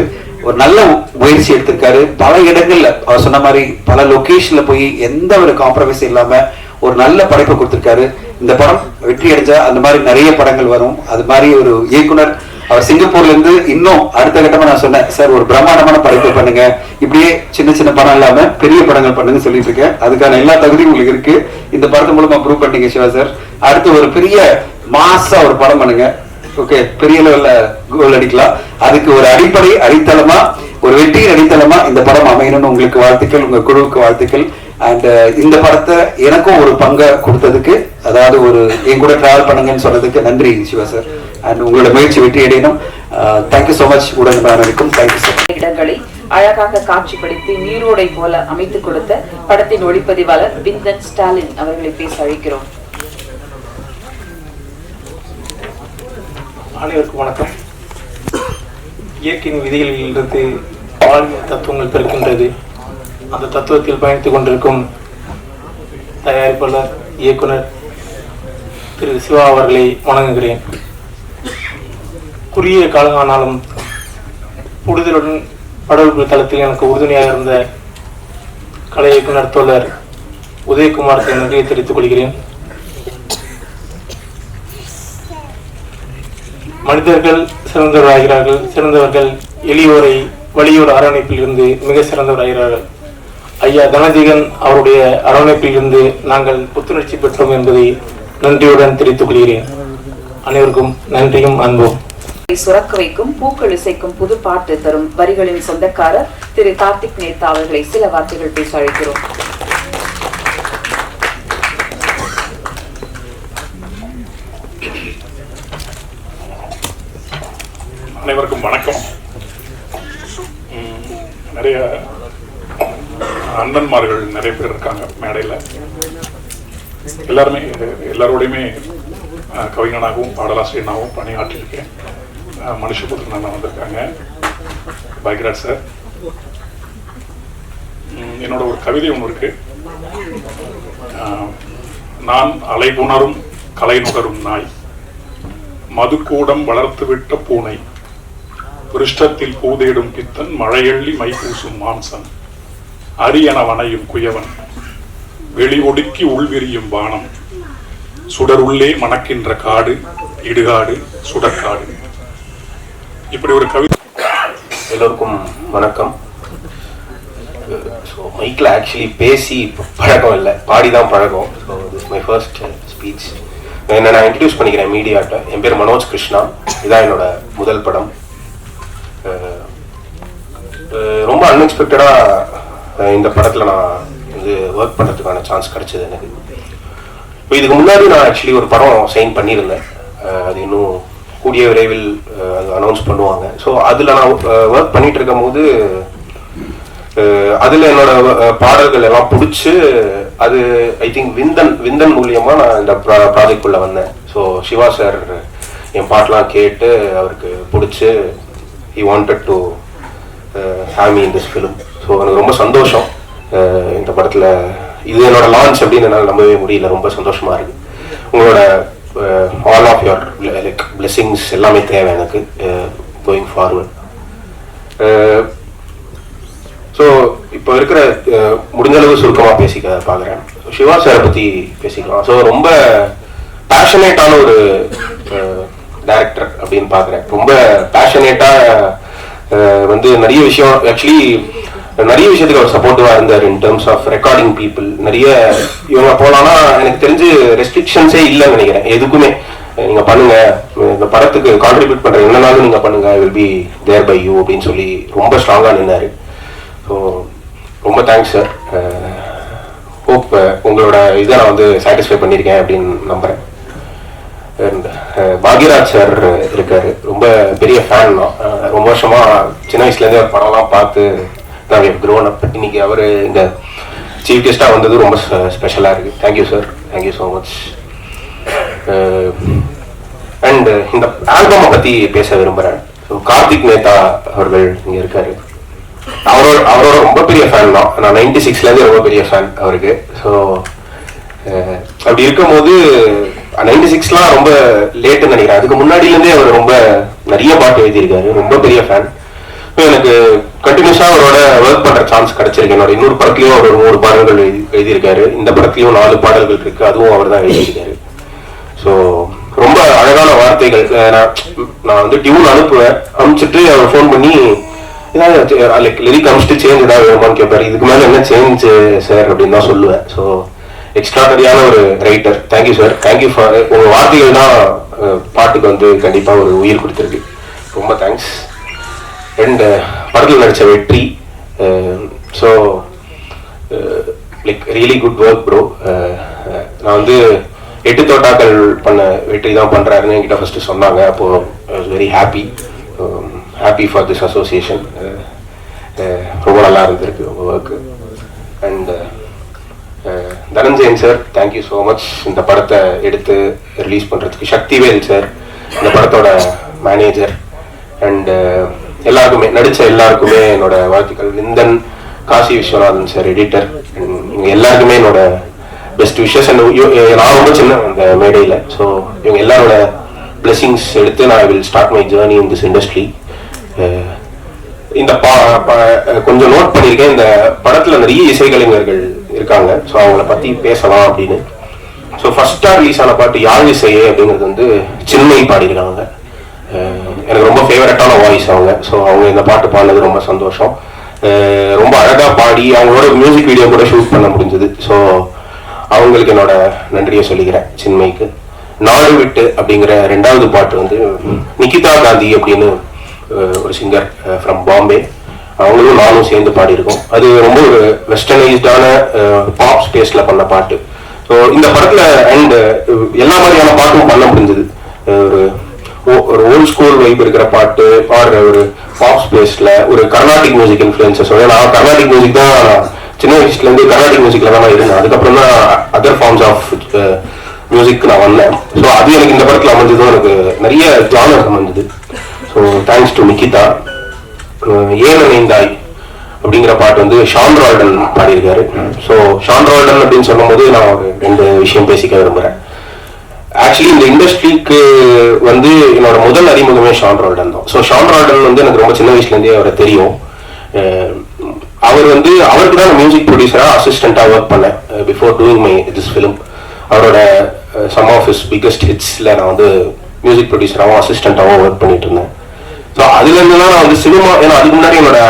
ஒரு நல்ல முயற்சி எடுத்திருக்காரு. பல இடங்கள்ல அவர் சொன்ன மாதிரி பல லொகேஷன்ல போய் எந்த ஒரு காம்ப்ரமைஸ் இல்லாம ஒரு நல்ல படைப்பை கொடுத்திருக்காரு. இந்த படம் வெற்றி அடைஞ்சா அந்த மாதிரி நிறைய படங்கள் வரும். அது மாதிரி ஒரு இயக்குனர் அவர் சிங்கப்பூர்ல இருந்து இன்னும் அடுத்த கட்டமா நான் சொன்னேன், சார் ஒரு பிரம்மாண்டமான படைப்பை பண்ணுங்க, இப்படியே சின்ன சின்ன படம் இல்லாம பெரிய படங்கள் பண்ணுங்க சொல்லிட்டு இருக்கேன். அதுக்கான எல்லா தகுதியும் உங்களுக்கு இருக்கு. இந்த படத்து மூலமா ப்ரூவ் பண்ணீங்க சிவா சார். அடுத்து ஒரு பெரிய மாசா ஒரு படம் பண்ணுங்க. ஓகே, பெரிய லெவல்ல கோல் அடிக்கலாம். அதுக்கு ஒரு அடித்தளமா ஒரு வெற்றியின் அடித்தளமா இந்த படம் அமையணும்னு உங்களுக்கு வாழ்த்துக்கள், உங்க குழுவுக்கு வாழ்த்துக்கள். அண்ட் இந்த படத்தை எனக்கும் ஒரு பங்கை கொடுத்ததுக்கு, அதாவது ஒரு என் கூட டிராவல் பண்ணுங்கன்னு சொன்னதுக்கு நன்றி சிவா சார். அண்ட் உங்களோட முயற்சி வெற்றி அடையணும். தேங்க்யூ சோ மச் உடன்பாளருக்கும். Thank you sir. இடங்களை அழகாக காட்சிப்படுத்தி நீரோடை போல அமைத்துக் கொடுத்த படத்தின் ஒளிப்பதிவாளர் விந்தன் ஸ்டாலின் அவர்களை பேச அழைக்கிறோம். அனைவருக்கும் வணக்கம். இயற்கையின் விதிகளிலிருந்து வாழ்வியல் தத்துவங்கள் பிறக்கின்றது. அந்த தத்துவத்தில் பயணித்துக் கொண்டிருக்கும் தயாரிப்பாளர் இயக்குனர் திரு சிவா அவர்களை வணங்குகிறேன். குறுகிய காலமானாலும் புரிதலுடன் படப்பிடிப்பு தளத்தில் எனக்கு உறுதுணையாக இருந்த கலை இயக்குனர் தோழர் உதயகுமாருக்கு நன்றியை தெரிவித்துக் கொள்கிறேன். மனிதர்கள் சிறந்தவராகிறார்கள், சிறந்தவர்கள் எளியோரை வலியோட அரவணைப்பில் இருந்து மிக சிறந்தவராகிறார்கள். ஐயா தனஜீகன் அவருடைய அரவணைப்பில் இருந்து நாங்கள் புத்துணர்ச்சி பெற்றோம் என்பதை நன்றியுடன் தெரிவித்துக் கொள்கிறேன். அனைவருக்கும் நன்றியும் அன்பும். சுரக்க வைக்கும் பூக்கள் இசைக்கும் புது பாட்டு தரும் வரிகளின் சொந்தக்காரர் திரு கார்த்திக் நேதா அவர்களை சில வார்த்தைகள் பேச அழைக்கிறோம். அனைவருக்கும் வணக்கம். நிறைய அண்ணன்மார்கள் நிறைய பேர் இருக்காங்க மேடையில். எல்லாரோடையுமே கவிஞனாகவும் பாடலாசிரியனாகவும் பணியாற்றிருக்கேன். மனுஷபுத்திரன் அண்ணன் வந்திருக்காங்க, பைக்ராஜ் சார். என்னோட ஒரு கவிதை ஒன்று இருக்கு. நான் அலை புணரும் கலை நுகரும் நாய், மதுக்கூடம் வளர்த்துவிட்ட பூனை, விருஷ்டத்தில் பூதேடும் பித்தன், மழையள்ளி மைபூசும் மாம்சன், அரியன வனையும் குயவன், வெளி ஒடுக்கி உள்விரியும் வானம், சுடருள்ளே மணக்கின்ற காடு, இடுகாடு சுடற்காடு. இப்படி ஒரு கவிதை. எல்லோருக்கும் வணக்கம். ஸோ மைக்கில் ஆக்சுவலி பேசி பழக்கம் இல்லை, பாடி தான் பழக்கம். So this my first speech. என்னை நான் இன்ட்ரடியூஸ் பண்ணிக்கிறேன் மீடியாட்ட. என் பேர் மனோஜ் கிருஷ்ணா. இதான் என்னோட முதல் படம். ரொம்ப அன்எக்ஸ்பெக்டடாக இந்த படத்தில் நான் வந்து ஒர்க் பண்ணுறதுக்கான சான்ஸ் கிடைச்சது எனக்கு. இப்போ இதுக்கு முன்னாடி நான் ஆக்சுவலி ஒரு படம் சைன் பண்ணியிருந்தேன். அது இன்னும் கூடிய விரைவில் அது அனௌன்ஸ் பண்ணுவாங்க. ஸோ அதில் நான் ஒர்க் பண்ணிட்டு இருக்கும் போது அதில் என்னோட பாடல்கள் எல்லாம் பிடிச்சி, அது ஐ திங்க் விந்தன் மூலியமாக நான் இந்த ப்ராஜெக்ட்குள்ளே வந்தேன். ஸோ சிவா சார் என் பாட்டெலாம் கேட்டு அவருக்கு பிடிச்சி he wanted to have me in this film. So எனக்கு ரொம்ப சந்தோஷம். இந்த படத்தில் இது என்னோட லான்ச் அப்படின்னு என்னால் நம்பவே முடியல. ரொம்ப சந்தோஷமாக இருக்குது. உங்களோட all of your like blessings எல்லாமே தேவை எனக்கு கோயிங் ஃபார்வர்ட். ஸோ இப்போ இருக்கிற முடிஞ்ச அளவு சுருக்கமாக பேசிக்க பார்க்குறேன். சிவா சாரை பற்றி பேசிக்கலாம். ஸோ ரொம்ப பேஷனேட்டான ஒரு டைரக்டர் அப்படின்னு பார்க்குறேன். ரொம்ப பேஷனேட்டாக வந்து நிறைய விஷயம், ஆக்சுவலி நிறைய விஷயத்துக்கு அவர் சப்போர்ட்டிவாக இருந்தார். In terms of recording people நிறைய இவங்க போகலான்னா எனக்கு தெரிஞ்சு ரெஸ்ட்ரிக்ஷன்ஸே இல்லைன்னு நினைக்கிறேன். எதுக்குமே நீங்கள் பண்ணுங்க, இந்த படத்துக்கு கான்ட்ரிபியூட் பண்ணுற என்னன்னாலும் நீங்கள் பண்ணுங்க, I will be there by you அப்படின்னு சொல்லி ரொம்ப ஸ்ட்ராங்காக நின்னாரு. ஸோ ரொம்ப தேங்க்ஸ் சார். ஹோப் உங்களோட இதை நான் வந்து சாட்டிஸ்ஃபை பண்ணியிருக்கேன் அப்படின்னு நம்புகிறேன். அண்ட் பாக்யராஜ் சார் இருக்காரு. ரொம்ப பெரிய ஃபேன் தான். ரொம்ப வருஷமாக சின்ன வயசுலேருந்தே ஒரு படம்லாம் பார்த்து நான் க்ரோன் அப். இன்னைக்கு அவர் இந்த சீஃப் கெஸ்டாக வந்தது ரொம்ப ஸ்பெஷலாக இருக்குது. Thank you sir, thank you so much. And இந்த ஆல்பமை பற்றி பேச விரும்புகிறேன். ஸோ கார்த்திக் மேத்தா அவர்கள் இங்கே இருக்காரு. அவரோட ரொம்ப பெரிய ஃபேன் தான். நான் 96லேருந்து ரொம்ப பெரிய ஃபேன் அவருக்கு. ஸோ அப்படி இருக்கும்போது 96லாம் ரொம்ப லேட்டுன்னு நினைக்கிறேன். அதுக்கு முன்னாடியிலேருந்தே அவர் ரொம்ப நிறைய பாட்டு எழுதியிருக்காரு. ரொம்ப பெரிய ஃபேன். எனக்கு கண்டினியூஸாக அவரோட ஒர்க் பண்ணுற சான்ஸ் கிடைச்சிருக்கு. என்னோட இன்னொரு படத்துலையும் அவர் 3 பாடல்கள் எழுதியிருக்காரு. இந்த படத்துலையும் 4 பாடல்கள் இருக்குது, அதுவும் அவர் தான் எழுதியிருக்காரு. ஸோ ரொம்ப அழகான வார்த்தைகள். நான் வந்து டியூன் அனுப்பிச்சிட்டு அவர் ஃபோன் பண்ணி ஏதாவது லைக் லிரிக் அனுப்பிச்சிட்டு சேஞ்ச் ஏதாவது வேணுமான்னு கேட்பாரு. இதுக்கு மேலே என்ன சேஞ்ச் சார் அப்படின்னு தான் சொல்லுவேன். ஸோ எக்ஸ்ட்ராடரியான ஒரு writer. Thank you sir, thank you for உங்கள் வார்த்தைகள் தான் பாட்டுக்கு வந்து கண்டிப்பாக ஒரு உயிர் கொடுத்துருக்கு. ரொம்ப தேங்க்ஸ். அண்ட் படத்தில் நடித்த வெற்றி. So like really good work bro. நான் வந்து 8 தோட்டாக்கள் பண்ண வெற்றி தான் பண்ணுறாருன்னு என்கிட்ட ஃபஸ்ட்டு சொன்னாங்க. அப்போது I was very happy for this association. ரொம்ப நல்லா இருந்திருக்கு உங்கள் work. And Dhananjayan sir, thank you so much இந்த படத்தை எடுத்து ரிலீஸ் பண்ணுறதுக்கு. சக்திவேல் சார் இந்த படத்தோட மேனேஜர். அண்டு எல்லாருக்குமே நடித்த எல்லாருக்குமே என்னோட வாழ்த்துக்கள். விந்தன், காசி விஸ்வநாதன் சார் எடிட்டர், இவங்க எல்லாருக்குமே என்னோட பெஸ்ட் விஷஸ். அண்ட் நான் ரொம்ப சின்ன அந்த மேடையில். ஸோ இவங்க எல்லாரோட பிளெஸிங்ஸ் எடுத்து நான் will start my journey in this industry. இந்த கொஞ்சம் நோட் பண்ணியிருக்கேன். இந்த படத்தில் நிறைய இசைக்கலைஞர்கள் இருக்காங்க. ஸோ அவங்கள பற்றி பேசலாம் அப்படின்னு. ஸோ ஃபர்ஸ்டாக ரிலீஸ் ஆன பாட்டு யாழ் இசையே அப்படிங்கிறது வந்து சின்மை பாடியிருக்காங்க. எனக்கு ரொம்ப ஃபேவரட்டான வாய்ஸ் அவங்க. ஸோ அவங்க இந்த பாட்டு பாடினது ரொம்ப சந்தோஷம். ரொம்ப அழகாக பாடி அவங்களோட மியூசிக் வீடியோ கூட ஷூட் பண்ண முடிஞ்சது. ஸோ அவங்களுக்கு என்னோட நன்றியை சொல்லிக்கிறேன் சின்மைக்கு. நாடு விட்டு அப்படிங்கிற 2வது பாட்டு வந்து நிகிதா காந்தி அப்படின்னு ஒரு சிங்கர் ஃப்ரம் பாம்பே, அவங்களும் நானும் சேர்ந்து பாடியிருக்கோம். அது ரொம்ப ஒரு வெஸ்டர்னைஸ்டான பாப் ஸ்பேஸில் பண்ண பாட்டு. ஸோ இந்த படத்தில் அண்ட் எல்லா மாதிரியான பாட்டும் பண்ண முடிஞ்சது. ஒரு ஓல்ட் ஸ்கூல் வைப் இருக்கிற பாட்டு, பாடுற ஒரு பாப் ஸ்பேஸில் ஒரு கர்நாடிக் மியூசிக் இன்ஃப்ளூயன்ஸஸ். நான் கர்நாடிக் மியூசிக் தான் சின்ன வயசுலேருந்து கர்நாடிக் மியூசிக்கில் தான் இருந்தேன். அதுக்கப்புறம் தான் அதர் ஃபார்ம்ஸ் ஆஃப் மியூசிக் நான் வந்தேன். ஸோ அது எனக்கு இந்த படத்தில் அமைஞ்சதும் எனக்கு நிறைய ஜானர் அமைஞ்சது. So thanks to Nikita. ஏன் நினைந்தாய் அப்படிங்கிற பாட்டு வந்து ஷான் ரால்டன் பாடியிருக்காரு. ஸோ ஷான் ரால்டன் அப்படின்னு சொல்லும் போது நான் ஒரு 2 விஷயம் பேசிக்க விரும்புகிறேன். ஆக்சுவலி இந்த இண்டஸ்ட்ரிக்கு வந்து என்னோட முதல் அறிமுகமே ஷான் ரால்டன் தான். ஸோ ஷான் ரால்டன் வந்து எனக்கு ரொம்ப சின்ன வயசுலேருந்தே அவரை தெரியும். அவர் வந்து அவருக்கு தான் மியூசிக் ப்ரொடியூசராக அசிஸ்டண்ட்டாக ஒர்க் பண்ணேன் before doing my this film. அவரோட சம் ஆஃப் ஹிஸ் பிக்கஸ்ட் ஹிட்ஸில் நான் வந்து மியூசிக் ப்ரொடியூசராகவும் அசிஸ்டண்ட்டாகவும் ஒர்க் பண்ணிட்டு இருந்தேன். ஸோ அதுலேருந்து தான் நான் வந்து சினிமா, ஏன்னா அதுக்கு முன்னாடி என்னோட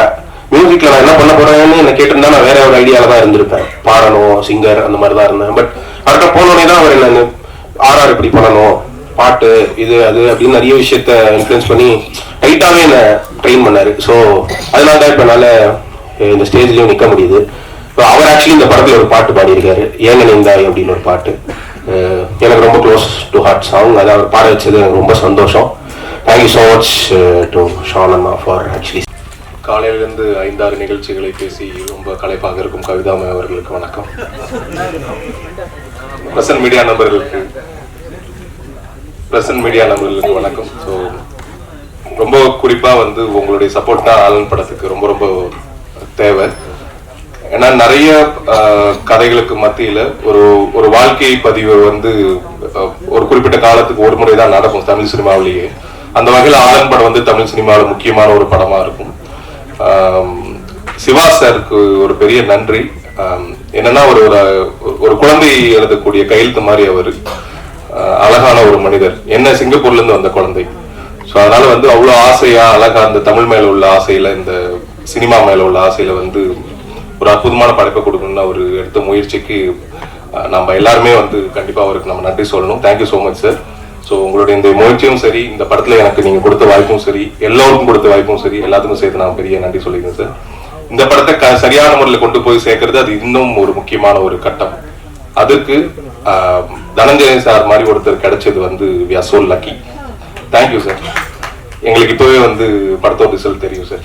மியூசிக்கில் நான் என்ன பண்ண போகிறேன்னு என்ன கேட்டிருந்தா நான் வேற ஒரு ஐடியாவில் தான் இருந்திருப்பேன். பாடணும், சிங்கர் அந்த மாதிரி தான் இருந்தேன். பட் அவர்கிட்ட போனோடனே தான் அவர் என்ன ஆர்ஆர் இப்படி பண்ணணும், பாட்டு இது அது அப்படின்னு நிறைய விஷயத்த இன்ஃப்ளூயன்ஸ் பண்ணி டைட்டாகவே என்னை ட்ரெயின் பண்ணார். ஸோ அதனால தான் இப்போ என்னால் இந்த ஸ்டேஜ்லேயும் நிற்க முடியுது. இப்போ அவர் ஆக்சுவலி இந்த படத்தில் ஒரு பாட்டு பாடியிருக்காரு, ஏங்க நீந்தாய் அப்படின்னு ஒரு பாட்டு. எனக்கு ரொம்ப க்ளோஸ் டு ஹார்ட் சாங். அதை அவர் பாட வச்சது எனக்கு ரொம்ப சந்தோஷம். Thank you so much to Shan அண்ணா ஃபார் ஆக்சுவலி. காலையிலிருந்து 5-6 நிகழ்ச்சிகளை பேசி ரொம்ப களைப்பாக இருக்கும் கவிதாமை அவர்களுக்கு வணக்கம். பிரசன்ட் மீடியா நம்பர்களுக்கு வணக்கம். ஸோ ரொம்ப குறிப்பாக வந்து உங்களுடைய சப்போர்ட் தான் ஆலன் படத்துக்கு ரொம்ப ரொம்ப தேவை. ஏன்னா நிறைய கதைகளுக்கு மத்தியில் ஒரு வாழ்க்கை பதிவு வந்து ஒரு குறிப்பிட்ட காலத்துக்கு ஒரு முறை தான் நடக்கும் தமிழ் சினிமாவிலேயே. அந்த வகையில் ஆலன் படம் வந்து தமிழ் சினிமாவில் முக்கியமான ஒரு படமா இருக்கும். சிவா சாருக்கு ஒரு பெரிய நன்றி. என்னன்னா ஒரு குழந்தை எழுதக்கூடிய கையெழுத்து மாதிரி அவர் அழகான ஒரு மனிதர். என்ன சிங்கப்பூர்ல இருந்து வந்த குழந்தை. ஸோ அதனால வந்து அவ்வளோ ஆசையா அழகா அந்த தமிழ் மேல உள்ள ஆசையில, இந்த சினிமா மேல உள்ள ஆசையில வந்து ஒரு அற்புதமான படைப்பை கொடுக்கணும்னு அவர் எடுத்த முயற்சிக்கு நம்ம எல்லாருமே வந்து கண்டிப்பா அவருக்கு நம்ம நன்றி சொல்லணும். Thank you so much sir. So உங்களுடைய இந்த முயற்சியும் சரி, இந்த படத்துல எனக்கு நீங்க கொடுத்த வாய்ப்பும் சரி, எல்லோருக்கும் கொடுத்த வாய்ப்பும் சரி, எல்லாத்துக்கும் சேர்த்து நான் பெரிய நன்றி சொல்லிக்கிறேன் சார். இந்த படத்தை சரியான முறையில் கொண்டு போய் சேர்க்கறது அது இன்னும் ஒரு முக்கியமான ஒரு கட்டம். அதுக்கு தனஞ்சயன் சார் மாதிரி ஒருத்தர் கிடைச்சது வந்து we are so lucky. Thank you sir. எங்களுக்கு இப்பவே வந்து படத்தோட ரிசல்ட் தெரியும் sir.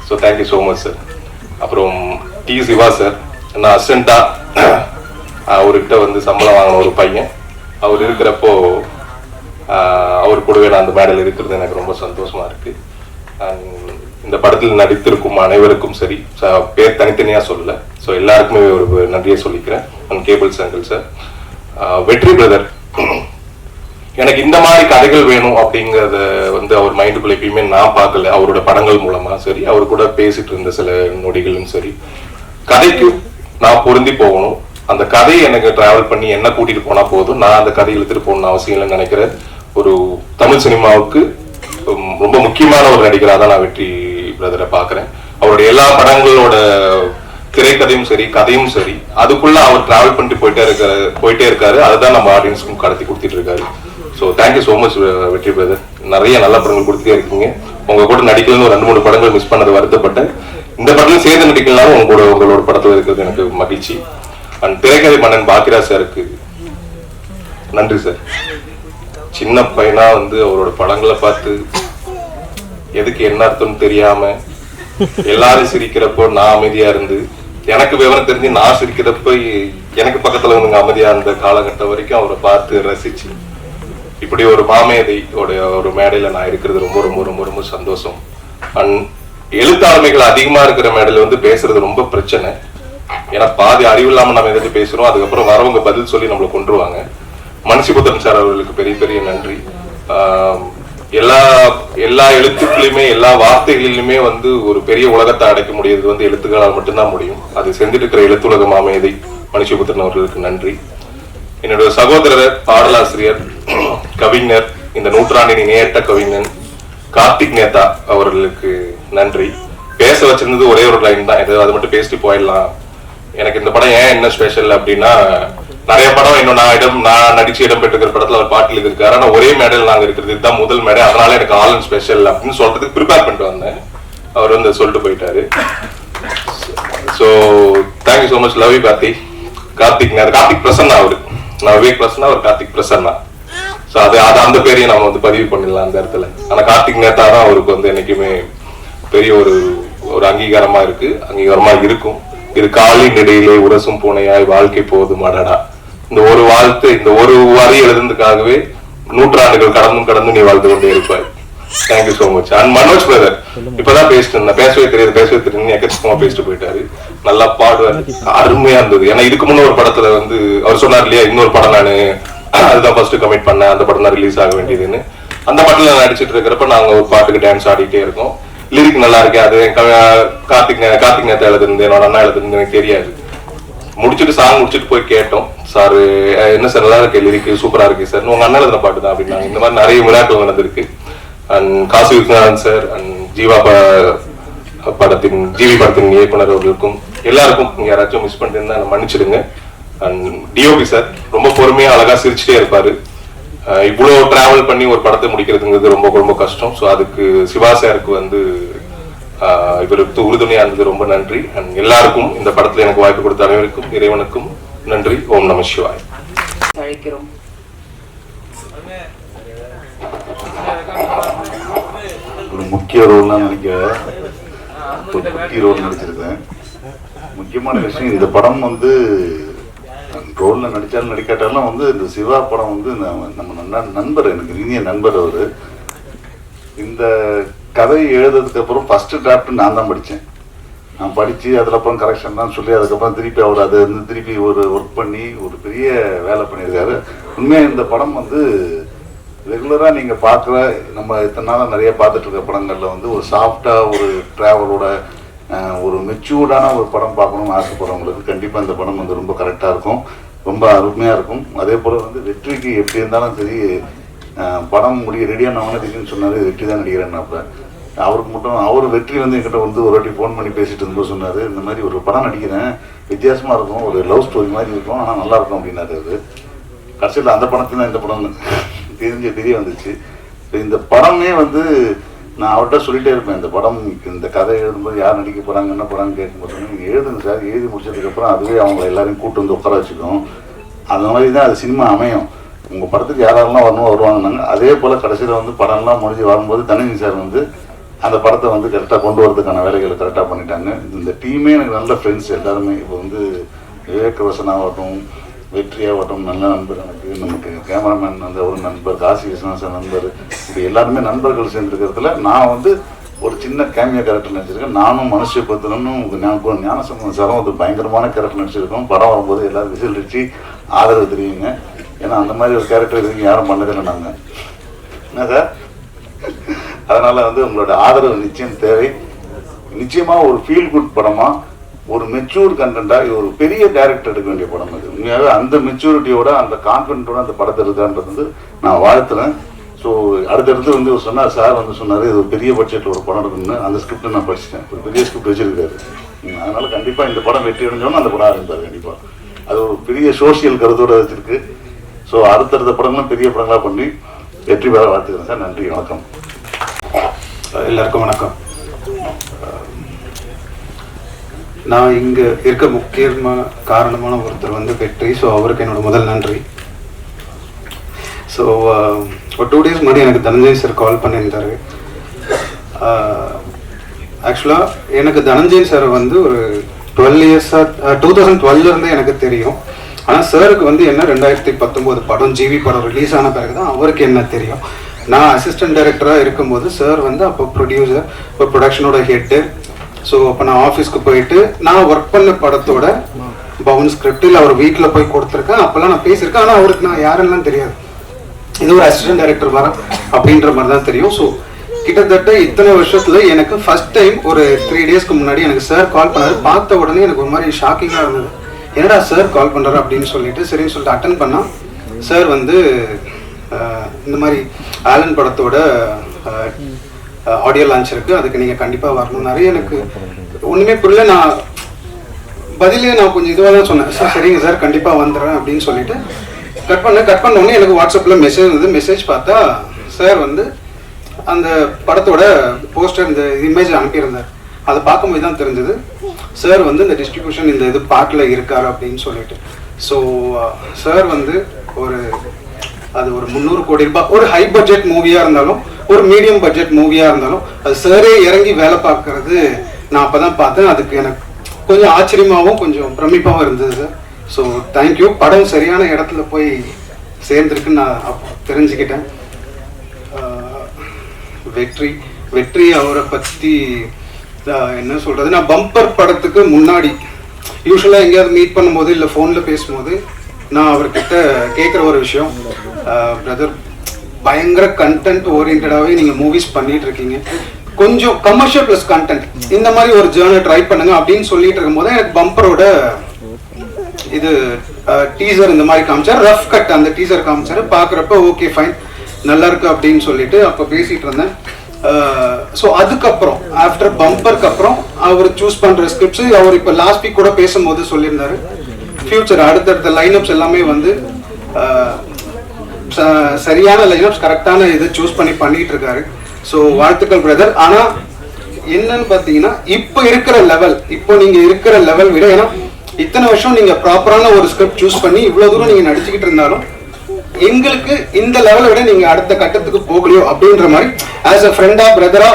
So thank you so much sir. அப்புறம் டி சிவா சார், நான் அசிஸ்டண்டா அவர்கிட்ட வந்து சம்பளம் வாங்கின ஒரு பையன். அவர் இருக்கிறப்போ அவர் கூடவே நான் அந்த மேடையில் இருக்கிறது எனக்கு ரொம்ப சந்தோஷமா இருக்கு. இந்த படத்தில் நடித்திருக்கும் அனைவருக்கும் சரி, பேர் தனித்தனியா சொல்லல, ஸோ எல்லாருக்குமே ஒரு நன்றியை சொல்லிக்கிறேன். அண்ட் கேபிள் சங்கிள் சார், வெற்றி பிரதர், எனக்கு இந்த மாதிரி கதைகள் வேணும் அப்படிங்கறத வந்து அவர் மைண்டுக்குள்ள எப்பயுமே நான் பார்க்கல. அவரோட படங்கள் மூலமா சரி, அவர் கூட பேசிட்டு இருந்த சில நொடிகளும் சரி, கதைக்கு நான் பொருந்தி போகணும். அந்த கதையை எனக்கு டிராவல் பண்ணி என்ன கூட்டிட்டு போனா போதும், நான் அந்த கதையை இழுத்துட்டு போகணும்னு அவசியம் இல்லைன்னு நினைக்கிற ஒரு தமிழ் சினிமாவுக்கு ரொம்ப முக்கியமான ஒரு நடிகராக தான் நான் வெற்றி பிரதரை பாக்குறேன். அவருடைய எல்லா படங்களோட திரைக்கதையும் சரி, கதையும் சரி, அதுக்குள்ள அவர் டிராவல் பண்ணிட்டு போயிட்டே இருக்காரு. அதுதான் நம்ம ஆடியன்ஸுக்கும் கடத்தி கொடுத்துட்டு இருக்காரு. ஸோ தேங்க்யூ ஸோ மச் வெற்றி பிரதர். நிறைய நல்ல படங்கள் கொடுத்துட்டே இருக்கீங்க. உங்க கூட நடிக்கலன்னு ஒரு 2-3 படங்கள் மிஸ் பண்ணது வருத்தப்பட்டேன். இந்த படத்துல சேர்ந்து நடிக்கலனாலும் உங்களோட படத்துல இருக்கிறது எனக்கு மகிழ்ச்சி. அண்ட் திரைக்கதை மன்னன் பாக்கியராஜ் சாருக்கு நன்றி சார். சின்ன பையனா வந்து அவரோட படங்களை பார்த்து எதுக்கு என்ன அர்த்தம்னு தெரியாம எல்லாரும் சிரிக்கிறப்போ நான் அமைதியா இருந்து, எனக்கு விவரம் தெரிஞ்சு நான் சிரிக்கிறப்ப எனக்கு பக்கத்துல வந்து அமைதியா இருந்த காலகட்டம் வரைக்கும் அவரை பார்த்து ரசிச்சு இப்படி ஒரு மாமேதையோட ஒரு மேடையில நான் இருக்கிறது ரொம்ப ரொம்ப ரொம்ப ரொம்ப சந்தோஷம். அண்ட் எழுத்தாளுமைகள் அதிகமா இருக்கிற மேடையில வந்து பேசுறது ரொம்ப பிரச்சனை. ஏன்னா பாதி அறிவு இல்லாம நம்ம எதாச்சும் பேசுறோம், அதுக்கப்புறம் வரவங்க பதில் சொல்லி நம்மளை கொண்டுருவாங்க. மனுஷிபுத்திரன் சார் அவர்களுக்கு பெரிய பெரிய நன்றி. எல்லா எழுத்துக்களுமே, எல்லா வார்த்தைகளிலுமே வந்து ஒரு பெரிய உலகத்தை அடைக்க முடியாது வந்து எழுத்துக்களால் மட்டும்தான் முடியும். அது செஞ்சுட்டு இருக்கிற எழுத்துலக மாமேதை மனுஷிபுத்திரன் அவர்களுக்கு நன்றி. என்னுடைய சகோதரர், பாடலாசிரியர், கவிஞர், இந்த நூற்றாண்டின் இணையற்ற கவிஞன் கார்த்திக் நேதா அவர்களுக்கு நன்றி. பேச வச்சிருந்தது ஒரே ஒரு லைன் தான், அது மட்டும் பேசிட்டு போயிடலாம். எனக்கு இந்த படம் ஏன் என்ன ஸ்பெஷல் அப்படின்னா, நிறைய படம் இன்னும் நான் நடிச்சு இடம் பெற்றிருக்கிற படத்துல அவர் பாட்டில் இருக்காரு. ஆனா ஒரே மேடையில் நாங்க இருக்கிறது இதுதான் முதல் மேடை, அதனால எனக்கு ஆலன் ஸ்பெஷல் அப்படின்னு சொல்றதுக்கு ப்ரிப்பேர் பண்ணிட்டு வந்தேன். அவர் வந்து சொல்லிட்டு போயிட்டாரு. So thank you so much. Love you Karthik Prasanna. அவரு நான் விவேக் பிரசன்னா, அவர் கார்த்திக் பிரசன்னா. ஸோ அது அந்த பேரையும் நம்ம வந்து பதிவு பண்ணிடலாம் அந்த இடத்துல. ஆனா கார்த்திக் நேதா தான் அவருக்கு வந்து என்னைக்குமே பெரிய ஒரு அங்கீகாரமா இருக்கும். இது காலின் இடையிலே உரசும் பூனையாய் வாழ்க்கை போதும் அடடா. இந்த ஒரு வாழ்த்து, இந்த ஒரு வரி எழுதுறதுக்காகவே நூற்றாண்டுகள் கடந்து நீ வாழ்ந்து கொண்டே இருப்பாய். Thank you so much. And Manoj brother, இப்பதான் பேசிட்டு இருந்தேன், பேசவே தெரியாது எக்கச்சக்கமா பேசிட்டு போயிட்டாரு. நல்லா பாடுவாரு, அருமையா இருந்தது. ஏன்னா இதுக்கு முன்ன ஒரு படத்துல வந்து அவர் சொன்னார் இல்லையா, இன்னொரு படம் நான் அதுதான் ஃபர்ஸ்ட் கமிட் பண்ணேன், அந்த படம் தான் ரிலீஸ் ஆக வேண்டியதுன்னு. அந்த படத்துல நடிச்சிட்டு இருக்கிறப்ப நாங்க ஒரு பாட்டுக்கு டான்ஸ் ஆடிட்டே இருக்கோம். லிரிக் நல்லா இருக்கு, அது கார்த்திக் நேரத்தை எழுதுருந்து என்னோட அண்ணா எழுதுருந்து எனக்கு தெரியாது. முடிச்சுட்டு சாங் முடிச்சுட்டு போய் கேட்டோம், சார் என்ன சார் நல்லா இருக்கு, லிரிக் சூப்பரா இருக்கு சார், உங்க அண்ணா எழுதுன பாட்டு தான் அப்படின்னாங்க. இந்த மாதிரி நிறைய விளையாட்டு நடந்திருக்கு. And Kasi Viswanathan sir and GV படத்தின் இயக்குனர் அவர்களுக்கும் எல்லாருக்கும் இங்க யாராச்சும் மிஸ் பண்ணிருந்தா மன்னிச்சிடுங்க. அண்ட் டிஓபி சார் ரொம்ப பொறுமையா அழகா சிரிச்சுட்டே இருப்பாரு. இவ்வளவு டிராவல் பண்ணி ஒரு படத்தை முடிக்கிறதுங்கிறது ரொம்ப ரொம்ப கஷ்டம். ஸோ அதுக்கு சிவா சாருக்கு வந்து இவருக்கு உறுதுணையா இருந்தது, ரொம்ப நன்றி. அண்ட் எல்லாருக்கும் இந்த படத்துல எனக்கு வாய்ப்பு கொடுத்த அனைவருக்கும் இறைவனுக்கும் நன்றி. ஓம் நம சிவாய். அழைக்கிறோம். ஒரு முக்கிய ரோல்லாம் நினைக்க ஒரு முக்கிய ரோல் நடிச்சிருக்கேன். முக்கியமான விஷயம், இந்த படம் வந்து ரோல்ல நடிச்சாலும் நடிக்காட்டாலும் வந்து இந்த சிவா படம் வந்து நம்ம நண்பர், எனக்கு இனிய நண்பர் அவரு. இந்த கதையை எழுதுறதுக்கு அப்புறம் ஃபர்ஸ்ட் டிராஃப்ட் நான் தான் படித்தேன். நான் படித்து அதில் அப்புறம் கரெக்ஷன் தான் சொல்லி அதுக்கப்புறம் திருப்பி அவர் அதை வந்து திருப்பி ஒரு ஒர்க் பண்ணி ஒரு பெரிய வேலை பண்ணியிருக்காரு. உண்மையாக இந்த படம் வந்து ரெகுலராக நீங்கள் பார்க்குற, நம்ம இத்தனை நாளாக நிறைய பார்த்துட்டு இருக்க படங்களில் வந்து ஒரு சாஃப்டாக ஒரு ட்ராவலோட ஒரு மெச்சூர்டான ஒரு படம் பார்க்கணும்னு ஆசைப்படுறவங்களுக்கு கண்டிப்பாக இந்த படம் வந்து ரொம்ப கரெக்டாக இருக்கும், ரொம்ப அருமையாக இருக்கும். அதே போல் வந்து வெற்றிக்கு எப்படி இருந்தாலும் சரி, படம் ரெடியான திடீர்னு சொன்னார் வெற்றி தான் நடிக்கிறேன்னாப்ப அவருக்கு மட்டும் அவர் வெற்றி வந்து என்கிட்ட வந்து ஒரு வாட்டி ஃபோன் பண்ணி பேசிட்டு இருக்கும்போது சொன்னார், இந்த மாதிரி ஒரு படம் நடிக்கிறேன், வித்தியாசமாக இருக்கும், ஒரு லவ் ஸ்டோரி மாதிரி இருக்கும், ஆனால் நல்லா இருக்கும் அப்படின்னாரு. அது கடைசியில் அந்த படத்துல தான் இந்த படம் தெரிய வந்துச்சு. இந்த படமே வந்து நான் அவர்கிட்ட சொல்லிட்டே இருப்பேன், இந்த படம் இந்த கதை எழுதும்போது யார் நடிக்க போகிறாங்க என்ன படம்னு கேட்கும்போது நீங்கள் எழுதுங்க சார், எழுதி முடிச்சதுக்கப்புறம் அதுவே அவங்க எல்லாரையும் கூட்டு வந்து உட்கார வச்சுக்கோம், அந்த மாதிரி தான் அது சினிமா அமையும். உங்கள் படத்துக்கு யாரெல்லாம் வரணும் வருவாங்கன்னாங்க. அதே போல் கடைசியில் வந்து படம்லாம் முடிஞ்சு வரும்போது தனஞ்சய் சார் வந்து அந்த படத்தை வந்து கரெக்டாக கொண்டு வரதுக்கான வேலைகளை கரெக்டாக பண்ணிட்டாங்க. இந்த டீமே எனக்கு நல்ல ஃப்ரெண்ட்ஸ் எல்லாருமே. இப்போ வந்து விவேக் ரோஷனாகட்டும், வெற்றியாகட்டும் நல்ல நண்பர் எனக்கு, நமக்கு கேமராமேன் வந்து ஒரு நண்பர், காசி விஸ்வநாதன் நண்பர், இப்படி எல்லாருமே நண்பர்கள் சேர்ந்துருக்கிறதுல நான் வந்து ஒரு சின்ன கேமியா கேரக்டர் நடிச்சிருக்கேன். நானும் மனுஷபத்திரனும் ஞானசம்பந்தம் சாரும் ஒரு பயங்கரமான கேரக்டர் நடிச்சிருக்கோம். படம் வரும்போது எல்லாரும் விசில் அடிச்சு ஆதரவு தெரியுங்க. ஏன்னா அந்த மாதிரி ஒரு கேரக்டர் இதுக்கு யாரும் பண்ணதில்லை நாங்கள், என்ன சார்? அதனால வந்து உங்களோட ஆதரவு நிச்சயம் தேவை. நிச்சயமா ஒரு ஃபீல் குட் படமா, ஒரு மெச்சூர் கண்டென்ட்டா, ஒரு பெரிய டைரக்டர் எடுக்க வேண்டிய படம் அது. உண்மையாகவே அந்த மெச்சூரிட்டியோட அந்த கான்ஃபிடென்ட்டோட அந்த படத்தை இருக்கான்றது வந்து நான் வாழ்த்துறேன். ஸோ அடுத்தடுத்து வந்து சொன்னார் சார் வந்து சொன்னார், இது ஒரு பெரிய பட்ஜெட்டில் ஒரு படம் இருக்குன்னு. அந்த ஸ்கிரிப்டை நான் படிச்சிட்டேன், ஒரு பெரிய ஸ்கிரிப்ட் வச்சிருக்காரு. அதனால கண்டிப்பாக இந்த படம் வெற்றி அடைஞ்சோன்னு அந்த படம் ஆரம்பிப்பார் கண்டிப்பாக. அது ஒரு பெரிய சோசியல் கருத்தோடு வச்சிருக்கு. ஸோ அடுத்தடுத்த படங்களும் பெரிய படங்களாக பண்ணி வெற்றி பெற வாழ்த்துக்கிறேன் சார். நன்றி, வணக்கம். எல்லாருக்கும் வணக்கம். நான் இங்கே இருக்க முக்கியமான காரணமான ஒருத்தர் வந்து வெற்றி. ஸோ அவருக்கு என்னோட முதல் நன்றி. ஸோ ஒரு 2 days முன்னாடி எனக்கு தனஞ்சய் சார் கால் பண்ணியிருந்தார். ஆக்சுவலாக எனக்கு தனஞ்சய் சார் வந்து ஒரு 12 years-ஆக 2012 எனக்கு தெரியும். ஆனால் சாருக்கு வந்து என்ன 2019 படம் ஜிவி படம் ரிலீஸ் ஆன பிறகு தான் அவருக்கு என்ன தெரியும். நான் அசிஸ்டன்ட் டைரக்டராக இருக்கும்போது சார் வந்து அப்போ ப்ரொடியூசர், இப்போ ப்ரொடக்ஷனோட ஹெட்டு. ஸோ அப்போ நான் ஆஃபீஸ்க்கு போயிட்டு நான் ஒர்க் பண்ண படத்தோட பவுன் ஸ்கிரிப்டில் அவர் வீட்டில் போய் கொடுத்துருக்கேன். அப்போல்லாம் நான் பேசியிருக்கேன், ஆனால் அவருக்கு நான் யாரெல்லாம் தெரியாது. இது ஒரு அசிஸ்டன்ட் டைரக்டர் வர அப்படின்ற மாதிரி தான் தெரியும். ஸோ கிட்டத்தட்ட இத்தனை வருஷத்துல எனக்கு ஃபர்ஸ்ட் டைம் ஒரு 3 days-க்கு முன்னாடி எனக்கு சார் கால் பண்ணாரு. பார்த்த உடனே எனக்கு ஒரு மாதிரி ஷாக்கிங்காக இருந்தது. என்னடா சார் கால் பண்ணுறாரு அப்படின்னு சொல்லிட்டு சரின்னு சொல்லிட்டு அட்டன் பண்ணால் சார் வந்து இந்த மாதிரி ஆலன் படத்தோட ஆடியோ லான்ச் இருக்குது, அதுக்கு நீங்கள் கண்டிப்பாக வரணும். நிறைய எனக்கு ஒன்றுமே புரியல. நான் பதிலே நான் கொஞ்சம் இதுவாக தான் சொன்னேன், சார் சரிங்க சார் கண்டிப்பாக வந்துடுறேன் அப்படின்னு சொல்லிட்டு கட் பண்ண உடனே எனக்கு வாட்ஸ்அப்பில் மெசேஜ் இருந்தது. மெசேஜ் பார்த்தா சார் வந்து அந்த படத்தோட போஸ்டர் இந்த இமேஜ் அனுப்பியிருந்தார். அதை பார்க்கும்போது தான் தெரிஞ்சது சார் வந்து இந்த டிஸ்ட்ரிபியூஷன் இந்த இது பார்ட்டில் இருக்காரு அப்படின்னு சொல்லிட்டு. ஸோ சார் வந்து அது ஒரு 300 கோடி ரூபாய் ஒரு ஹை பட்ஜெட் மூவியாக இருந்தாலும் ஒரு மீடியம் பட்ஜெட் மூவியாக இருந்தாலும் அது சாரே இறங்கி வேலை பார்க்கறது நான் அப்போ தான் பார்த்தேன். அதுக்கு எனக்கு கொஞ்சம் ஆச்சரியமாகவும் கொஞ்சம் பிரமிப்பாகவும் இருந்தது சார். So thank you. படம் சரியான இடத்துல போய் சேர்ந்துருக்குன்னு நான் தெரிஞ்சுக்கிட்டேன். வெற்றி அவரை பற்றி என்ன சொல்கிறது, நான் பம்பர் படத்துக்கு முன்னாடி யூஸ்வலாக எங்கேயாவது மீட் பண்ணும்போது இல்லை ஃபோனில் பேசும்போது நான் அவர்கிட்ட கேட்குற ஒரு விஷயம், பிரதர் பயங்கர கண்டென்ட் ஓரியன்டாகவே நீங்கள் மூவிஸ் பண்ணிட்டு இருக்கீங்க, கொஞ்சம் கமர்ஷியல் ப்ளஸ் கண்டென்ட் இந்த மாதிரி ஒரு ஜேர்னல் ட்ரை பண்ணுங்க அப்படின்னு சொல்லிட்டு இருக்கும்போது எனக்கு பம்பரோட இது டீசர் இந்த மாதிரி காமிச்சார், ரஃப் கட் அந்த டீசர் காமிச்சார். பார்க்குறப்ப ஓகே ஃபைன் நல்லா இருக்கு அப்படின்னு சொல்லிட்டு அப்போ பேசிட்டு இருந்தேன். ஸோ அதுக்கப்புறம் ஆஃப்டர் பம்பருக்கு அப்புறம் அவர் சூஸ் பண்ணுற ஸ்கிரிப்ட்ஸ் அவர் இப்போ லாஸ்ட் வீக் கூட பேசும்போது சொல்லியிருந்தாரு, ஃபியூச்சர் அடுத்தடுத்த லைனப்ஸ் எல்லாமே வந்து சரியான லைனப்ஸ் கரெக்டான இதை சூஸ் பண்ணிட்டு இருக்காரு. ஸோ வாழ்த்துக்கள் பிரதர். ஆனால் என்னன்னு பார்த்தீங்கன்னா இப்போ இருக்கிற லெவல், இப்போ நீங்கள் இருக்கிற லெவல் விட, ஏன்னா இத்தனை வருஷம் நீங்கள் ப்ராப்பரான ஒரு ஸ்கிரிப்ட் சூஸ் பண்ணி இவ்வளோ தூரம் நீங்கள் நடிச்சுக்கிட்டு இருந்தாலும் எங்களுக்கு இந்த லெவலை விட நீங்கள் அடுத்த கட்டத்துக்கு போகலையோ அப்படின்ற மாதிரி ஆஸ் அ ஃப்ரெண்டா பிரதரா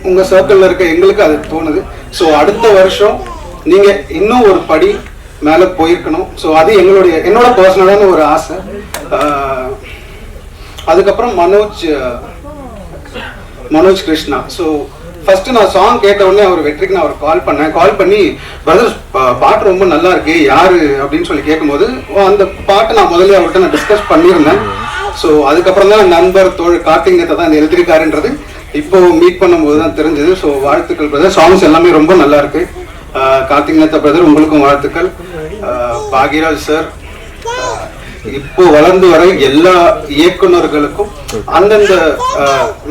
உங்கள் சர்க்கிளில் இருக்க எங்களுக்கு அது தோணுது. ஸோ அடுத்த வருஷம் நீங்கள் இன்னும் ஒரு படி மேலே போயிருக்கணும். ஸோ அது என்னோட பர்சனலான ஒரு ஆசை. அதுக்கப்புறம் மனோஜ் கிருஷ்ணா. ஸோ ஃபர்ஸ்ட் நான் சாங் கேட்ட உடனே அவர் வெற்றிக்கு நான் அவர் கால் பண்ணி பிரதர் பாட்டு ரொம்ப நல்லா இருக்கு யாரு அப்படின்னு சொல்லி கேட்கும்போது அந்த பாட்டை நான் முதல்ல அவர்கிட்ட நான் டிஸ்கஸ் பண்ணியிருந்தேன். ஸோ அதுக்கப்புறம் தான் நண்பர் கார்த்திக் நேத்தா தான் எழுதியிருக்காருன்றது இப்போ மீட் பண்ணும்போது தான் தெரிஞ்சது. ஸோ வாழ்த்துக்கள் பிரதர், சாங்ஸ் எல்லாமே ரொம்ப நல்லா இருக்கு. கார்த்திக் நேத்தா பிரதர் உங்களுக்கும் வாழ்த்துக்கள். பாக்யராஜ் சார், இப்போ வளர்ந்து வர எல்லா இயக்குநர்களுக்கும் அந்தந்த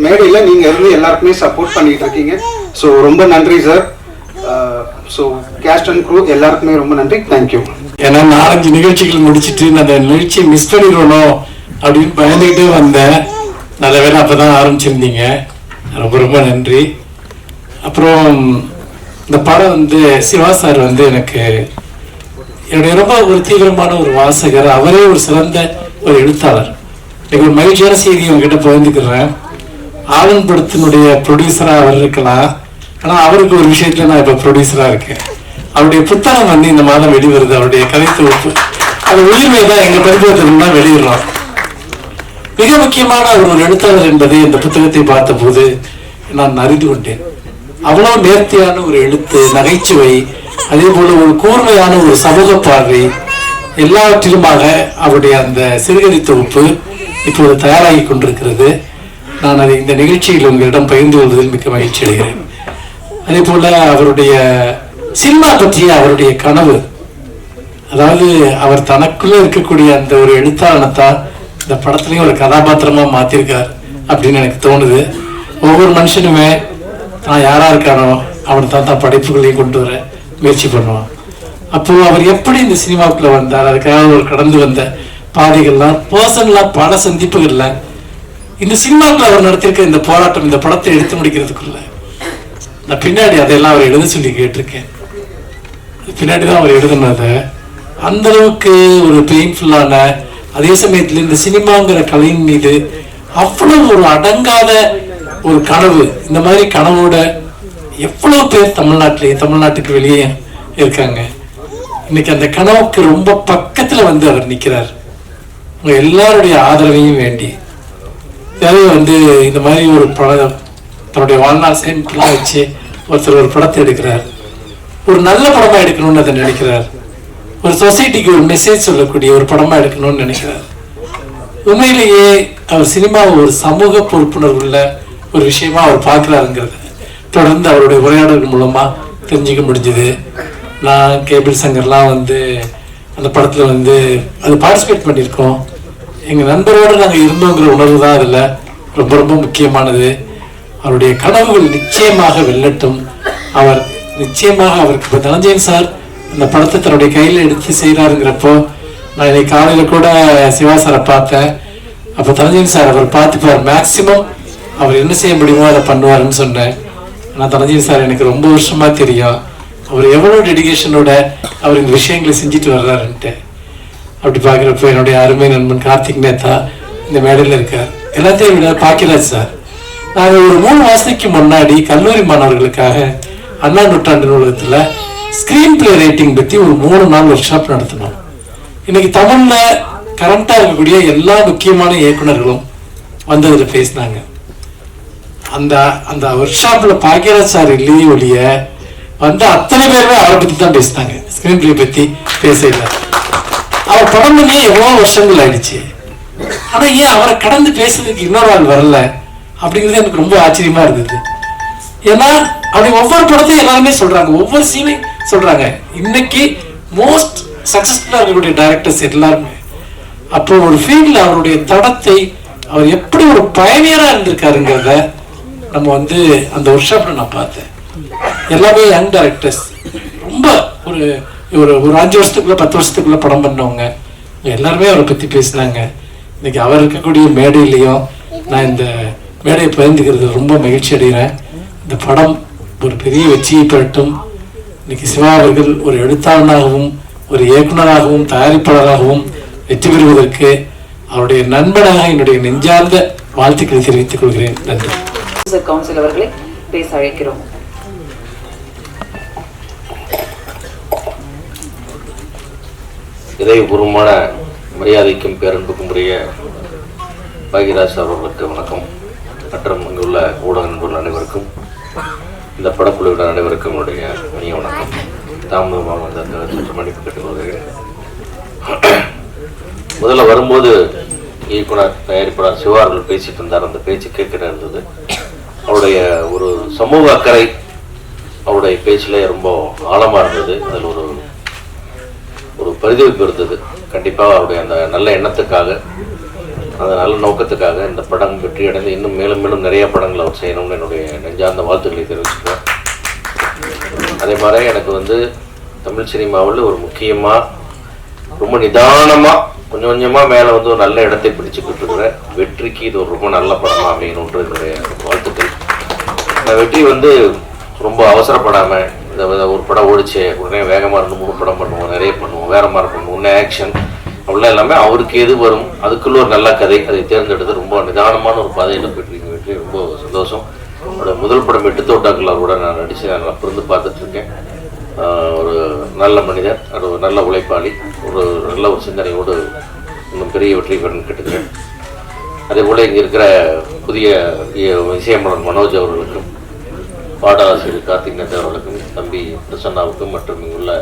மேடையில நீங்க இருந்து எல்லாருக்குமே சப்போர்ட் பண்ணிட்டு இருக்கீங்க. ஸோ ரொம்ப நன்றி sir. So cast and crew எல்லாருக்குமே ரொம்ப நன்றி. தேங்க்யூ. ஏன்னா 4-5 நிகழ்ச்சிகள் முடிச்சுட்டு நான் அந்த நிகழ்ச்சியை மிஸ் பண்ணிடணும் அப்படின்னு பயந்துகிட்டே வந்தேன். நல்ல வேலை அப்பதான் ஆரம்பிச்சிருந்தீங்க, ரொம்ப ரொம்ப நன்றி. அப்புறம் இந்த படம் வந்து சிவா சார் வந்து எனக்கு என்னுடைய ரொம்ப ஒரு தீவிரமான ஒரு வாசகர், அவரே ஒரு சிறந்த ஒரு எழுத்தாளர். எனக்கு ஒரு மகிழ்ச்சியான செய்தி உங்ககிட்ட பகிர்ந்துக்கிறேன். ஆலன் படத்தினுடைய ப்ரொடியூசராக அவர் இருக்கலாம், ஆனால் அவருக்கு ஒரு விஷயத்துல நான் இப்போ ப்ரொடியூசராக இருக்கேன். அவருடைய புத்தகம் வந்து இந்த மாதம் வெளிவருது, அவருடைய கதை தொகுப்பு. அது உயிர்மை தான் எங்கள் பதிப்பகத்திற்கு தான் வெளியிடுறோம். மிக முக்கியமான ஒரு எழுத்தாளர் என்பதை இந்த புத்தகத்தை பார்த்த போது நான் அறிந்து கொண்டேன். அவ்வளோ நேர்த்தியான ஒரு எழுத்து, நகைச்சுவை, அதே போல ஒரு கூர்மையான ஒரு சமூக பார்வை, எல்லாவற்றிலுமாக அவருடைய அந்த சிறுகதை தொகுப்பு இப்போது தயாராகி கொண்டிருக்கிறது. நான் அதை இந்த நிகழ்ச்சியில் உங்களிடம் பகிர்ந்து கொள்வதில் மிக்க மகிழ்ச்சி அடைகிறேன். அதே போல அவருடைய சினிமா பற்றிய அவருடைய கனவு, அதாவது அவர் தனக்குள்ள இருக்கக்கூடிய அந்த ஒரு எழுத்தாளனத்தான் இந்த படத்துலையும் ஒரு கதாபாத்திரமா மாத்திருக்கார் அப்படின்னு எனக்கு தோணுது. ஒவ்வொரு மனுஷனுமே தான் யாரா இருக்கானோ அவனை தான் படைப்புகளையும் கொண்டு வர முயற்சி பண்ணுவான். அப்போ அவர் எப்படி இந்த சினிமாவுக்குள்ள வந்தார், அதுக்காக ஒரு கடந்து வந்த பாதைகள்லாம், பர்சனலா பல சந்திப்புகள்ல இந்த சினிமாவுக்குள்ள அவர் நடத்திருக்க இந்த போராட்டம், இந்த படத்தை எடுத்து முடிக்கிறதுக்குள்ள நான் பின்னாடி அதையெல்லாம் அவர் எழுத சொல்லி கேட்டிருக்கேன். பின்னாடிதான் அவர் எழுதுனதை அந்த அளவுக்கு ஒரு பெயின்ஃபுல்லான, அதே சமயத்துல இந்த சினிமாங்கிற கலையின் மீது அவ்வளவு ஒரு அடங்காத ஒரு கனவு. இந்த மாதிரி கனவோட எவ்வளவு பேர் தமிழ்நாட்டுக்கு வெளியே இருக்காங்க. இன்னைக்கு அந்த கனவுக்கு ரொம்ப பக்கத்துல வந்து அவர் நிக்கிறார். உங்க எல்லாருடைய ஆதரவையும் வேண்டி வந்து இந்த மாதிரி ஒரு படம் தன்னுடைய வாழ்நாள் சேமிப்புலாம் வச்சு ஒருத்தர் ஒரு படத்தை எடுக்கிறார். ஒரு நல்ல படமா எடுக்கணும்னு அதை நினைக்கிறார். ஒரு சொசைட்டிக்கு ஒரு மெசேஜ் சொல்லக்கூடிய ஒரு படமா எடுக்கணும்னு நினைக்கிறார். உண்மையிலேயே அவர் சினிமாவை ஒரு சமூக பொறுப்புணர்வு உள்ள ஒரு விஷயமா அவர் பார்க்கிறாருங்கிறது தொடர்ந்து அவருடைய உரையாடல்கள் மூலமா தெரிஞ்சுக்க முடிஞ்சது. நான் கேபிள் சங்கர்லாம் வந்து அந்த படத்துல வந்து அது பார்ட்டிசிபேட் பண்ணியிருக்கோம். எங்க நண்பரோடு நாங்கள் இருந்தோங்கிற உணர்வு தான் அதுல ரொம்ப ரொம்ப முக்கியமானது. அவருடைய கனவுகள் நிச்சயமாக வெல்லட்டும். அவர் நிச்சயமாக அவருக்கு இப்போ தனஞ்சயன் சார் அந்த படத்தை தன்னுடைய கையில் எடுத்து செய்கிறாருங்கிறப்போ நான் இன்னைக்கு காலையில் கூட சிவா சாரை பார்த்தேன். அப்போ தனஞ்சயன் சார் அவர் பார்த்துப்பார், மேக்சிமம் அவர் என்ன செய்ய முடியுமோ அதை பண்ணுவாருன்னு சொன்னேன். ஆனால் தனஞ்சயன் சார் எனக்கு ரொம்ப வருஷமா தெரியும். அவர் எவ்வளோ டெடிகேஷனோட அவர் இந்த விஷயங்களை செஞ்சுட்டு வர்றாருன்ட்டு. அப்படி பார்க்குறப்ப என்னுடைய அருமை நண்பன் கார்த்திக் நேத்தா இந்த மேடையில் இருக்கார். எல்லாத்தையும் விட பாக்கியராஜ் சார், நாங்கள் ஒரு 3 மாதத்துக்கு முன்னாடி கல்லூரி மாணவர்களுக்காக அண்ணா நூற்றாண்டு நூலகத்தில் ஸ்கிரீன் பிளே ரைட்டிங் பற்றி ஒரு 3 நாள் ஒர்க் ஷாப் நடத்தினோம். இன்னைக்கு தமிழில் கரண்டாக இருக்கக்கூடிய எல்லா முக்கியமான இயக்குநர்களும் வந்து அதில் பேசினாங்க. அந்த அந்த ஒர்க் ஷாப்பில் பாக்கியராஜ் சார் இல்லையே ஒழிய வந்து அத்தனை பேருமே அவரை பற்றி தான் பேசினாங்க, ஸ்கிரீன் பிளே பற்றி பேசல. அவர் படம் பண்ணி எவ்வளவு வருஷங்கள் ஆயிடுச்சு, ஆனா ஏன் அவரை கடந்து பேசுறதுக்கு இன்னொரு ஆள் வரல அப்படிங்கிறது எனக்கு ரொம்ப ஆச்சரியமா இருந்தது. ஏன்னா அப்படி ஒவ்வொரு படத்தையும் எல்லாருமே சொல்றாங்க, ஒவ்வொரு சீனையும் சொல்றாங்க. இன்னைக்கு மோஸ்ட் சக்சஸ்ஃபுல்லா இருக்கக்கூடிய டைரக்டர்ஸ் எல்லாருமே அப்போ ஒரு ஃபீல்ட்ல அவருடைய தடத்தை அவர் எப்படி ஒரு பயணியரா இருந்திருக்காருங்கிறத நம்ம வந்து அந்த ஒர்க் ஷாப்ல நான் பார்த்தேன். எல்லாமே யங் டைரக்டர்ஸ், ரொம்ப ஒரு ஒரு ஒரு 5 வருஷத்துக்குள்ள 10 வருஷத்துக்குள்ள படம் பண்ணவங்க எல்லாருமே அவரை பத்தி பேசினாங்க. இன்னைக்கு அவர் இருக்கக்கூடிய மேடையிலையும் நான் இந்த மேடையை பகிர்ந்துக்கிறது ரொம்ப மகிழ்ச்சி அடைகிறேன். இந்த படம் ஒரு பெரிய வெற்றியை பெறட்டும். இன்னைக்கு சிவா அவர்கள் ஒரு எழுத்தாளனாகவும் ஒரு இயக்குநராகவும் தயாரிப்பாளராகவும் வெற்றி பெறுவதற்கு அவருடைய நண்பனாக என்னுடைய நெஞ்சார்ந்த வாழ்த்துக்களை தெரிவித்துக் கொள்கிறேன். நன்றி. கவுன்சில் அவர்களை பேச அழைக்கிறோம். இதயபூர்வமான மரியாதைக்கும் பேரன்புக்கும் உரிய பாக்யராஜ் அவர்களுக்கு வணக்கம். மற்றும் இங்குள்ள ஊடக நண்பர்கள் அனைவருக்கும், இந்த படக்குழுவினர் அனைவருக்கும் என்னுடைய இனிய வணக்கம். தாமதமாக சற்று மன்னிப்பு கேட்டுக்கொள்கிறேன். முதல்ல வரும்போது இயக்குனர் தயாரிப்பாளர் சிவா அவர்கள் பேசிட்டு இருந்தார். அந்த பேச்சு கேட்கிற இருந்தது. அவருடைய ஒரு சமூக அக்கறை அவருடைய பேச்சிலே ரொம்ப ஆழமாக இருந்தது. அதில் ஒரு பரிதவிப்பு இருந்தது. கண்டிப்பாக அவருடைய அந்த நல்ல எண்ணத்துக்காக, அந்த நல்ல நோக்கத்துக்காக இந்த படம் வெற்றி அடைந்து இன்னும் மேலும் மேலும் நிறைய படங்கள் அவர் செய்யணும்னு என்னுடைய நெஞ்சார்ந்த வாழ்த்துக்களை தெரிவிச்சுக்கிறேன். அதே மாதிரி எனக்கு வந்து தமிழ் சினிமாவில் ஒரு முக்கியமாக ரொம்ப நிதானமாக கொஞ்சம் கொஞ்சமாக மேலே வந்து ஒரு நல்ல இடத்தை பிடிச்சிக்கிட்டு இருக்கிற வெற்றிக்கு இது ஒரு ரொம்ப நல்ல படமாக அமையணுன்ற என்னுடைய வாழ்த்துக்கள். இந்த வெற்றி வந்து ரொம்ப அவசரப்படாமல் இந்த ஒரு படம் ஓடிச்சு உடனே வேகமாக இருந்து 3 படம் பண்ணுவோம், நிறைய பண்ணுவோம், வேற மாதிரி பண்ணுவோம், உடனே ஆக்ஷன் அப்படிலாம் எல்லாமே அவருக்கு எது வரும் அதுக்குள்ள ஒரு நல்ல கதை, அதை தேர்ந்தெடுத்து ரொம்ப நிதானமான ஒரு பாதையில் போயிட்டு வெற்றி ரொம்ப சந்தோஷம். அவரோட முதல் படம் 8 தோட்டாக்கள் கூட நான் நடித்து நான் அப்போ பார்த்துட்ருக்கேன். ஒரு நல்ல மனிதர், ஒரு நல்ல உழைப்பாளி, ஒரு நல்ல ஒரு சிந்தனையோடு இன்னும் பெரிய வெற்றி பெறன்னு கேட்டுக்கிறேன். அதே போல் இங்கே இருக்கிற புதிய இசையமைப்பாளர் மனோஜ் அவர்களுக்கும், பாடலாசிரியர் கார்த்திக் நேதா அவர்களுக்கும், தம்பி பிரசன்னாவுக்கும் மற்றும் இங்குள்ள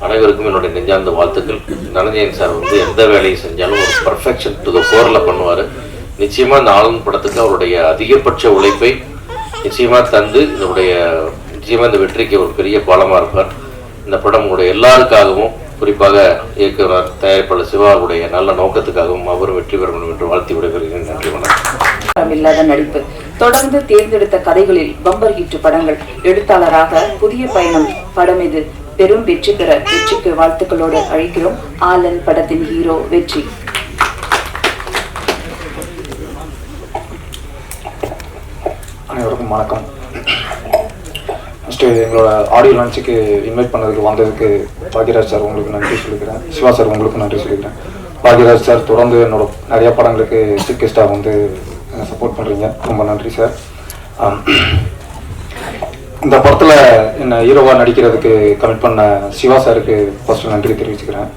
அனைவருக்கும் என்னுடைய நெஞ்சார்ந்த வாழ்த்துக்கள். தனஞ்சயன் சார் வந்து எந்த வேலையை செஞ்சாலும் ஒரு பர்ஃபெக்ஷன் டு த கோரில் பண்ணுவார். நிச்சயமாக இந்த ஆளுநர் படத்துக்கு அவருடைய அதிகபட்ச உழைப்பை நிச்சயமாக தந்து நிச்சயமாக இந்த வெற்றிக்கு ஒரு பெரிய பாலமாக இருப்பார். இந்த படம் உங்களுடைய எல்லாருக்காகவும், குறிப்பாக இயக்குனர் தயாரிப்பாளர் சிவாவுடைய நல்ல நோக்கத்துக்காகவும் அவரும் வெற்றி பெற வேண்டும் என்று வாழ்த்தி விடைபெறுகிறேன். நன்றி, வணக்கம். இல்லாத நடிப்பு, தொடர்ந்து தேர்ந்தெடுத்த கதைகளில் பம்பர் ஹிட் படங்கள், எழுத்தாளராக புதிய பயணம் படம் இது பெரும் வெற்றி பெற வெற்றிக்கு வாழ்த்துக்களோடு அழைக்கிறோம். ஆலன் படத்தின் ஹீரோ வெற்றி. அனைவருக்கும் வணக்கம். ஃபஸ்ட்டு எங்களோட ஆடியோ லான்ச்சுக்கு இன்வைட் பண்ணதுக்கு வந்ததுக்கு பாக்யராஜ் சார் உங்களுக்கு நன்றி சொல்லிக்கிறேன். சிவா சார் உங்களுக்கு நன்றி சொல்லிக்கிறேன். பாக்யராஜ் சார் தொடர்ந்து என்னோட நிறையா படங்களுக்கு சீஃப் கெஸ்டாக வந்து சப்போர்ட் பண்ணுறீங்க, ரொம்ப நன்றி சார். இந்த படத்தில் என்னை ஹீரோவாக நடிக்கிறதுக்கு கமிட் பண்ண சிவா சாருக்கு ஃபஸ்ட்டு நன்றி தெரிவிச்சுக்கிறேன்.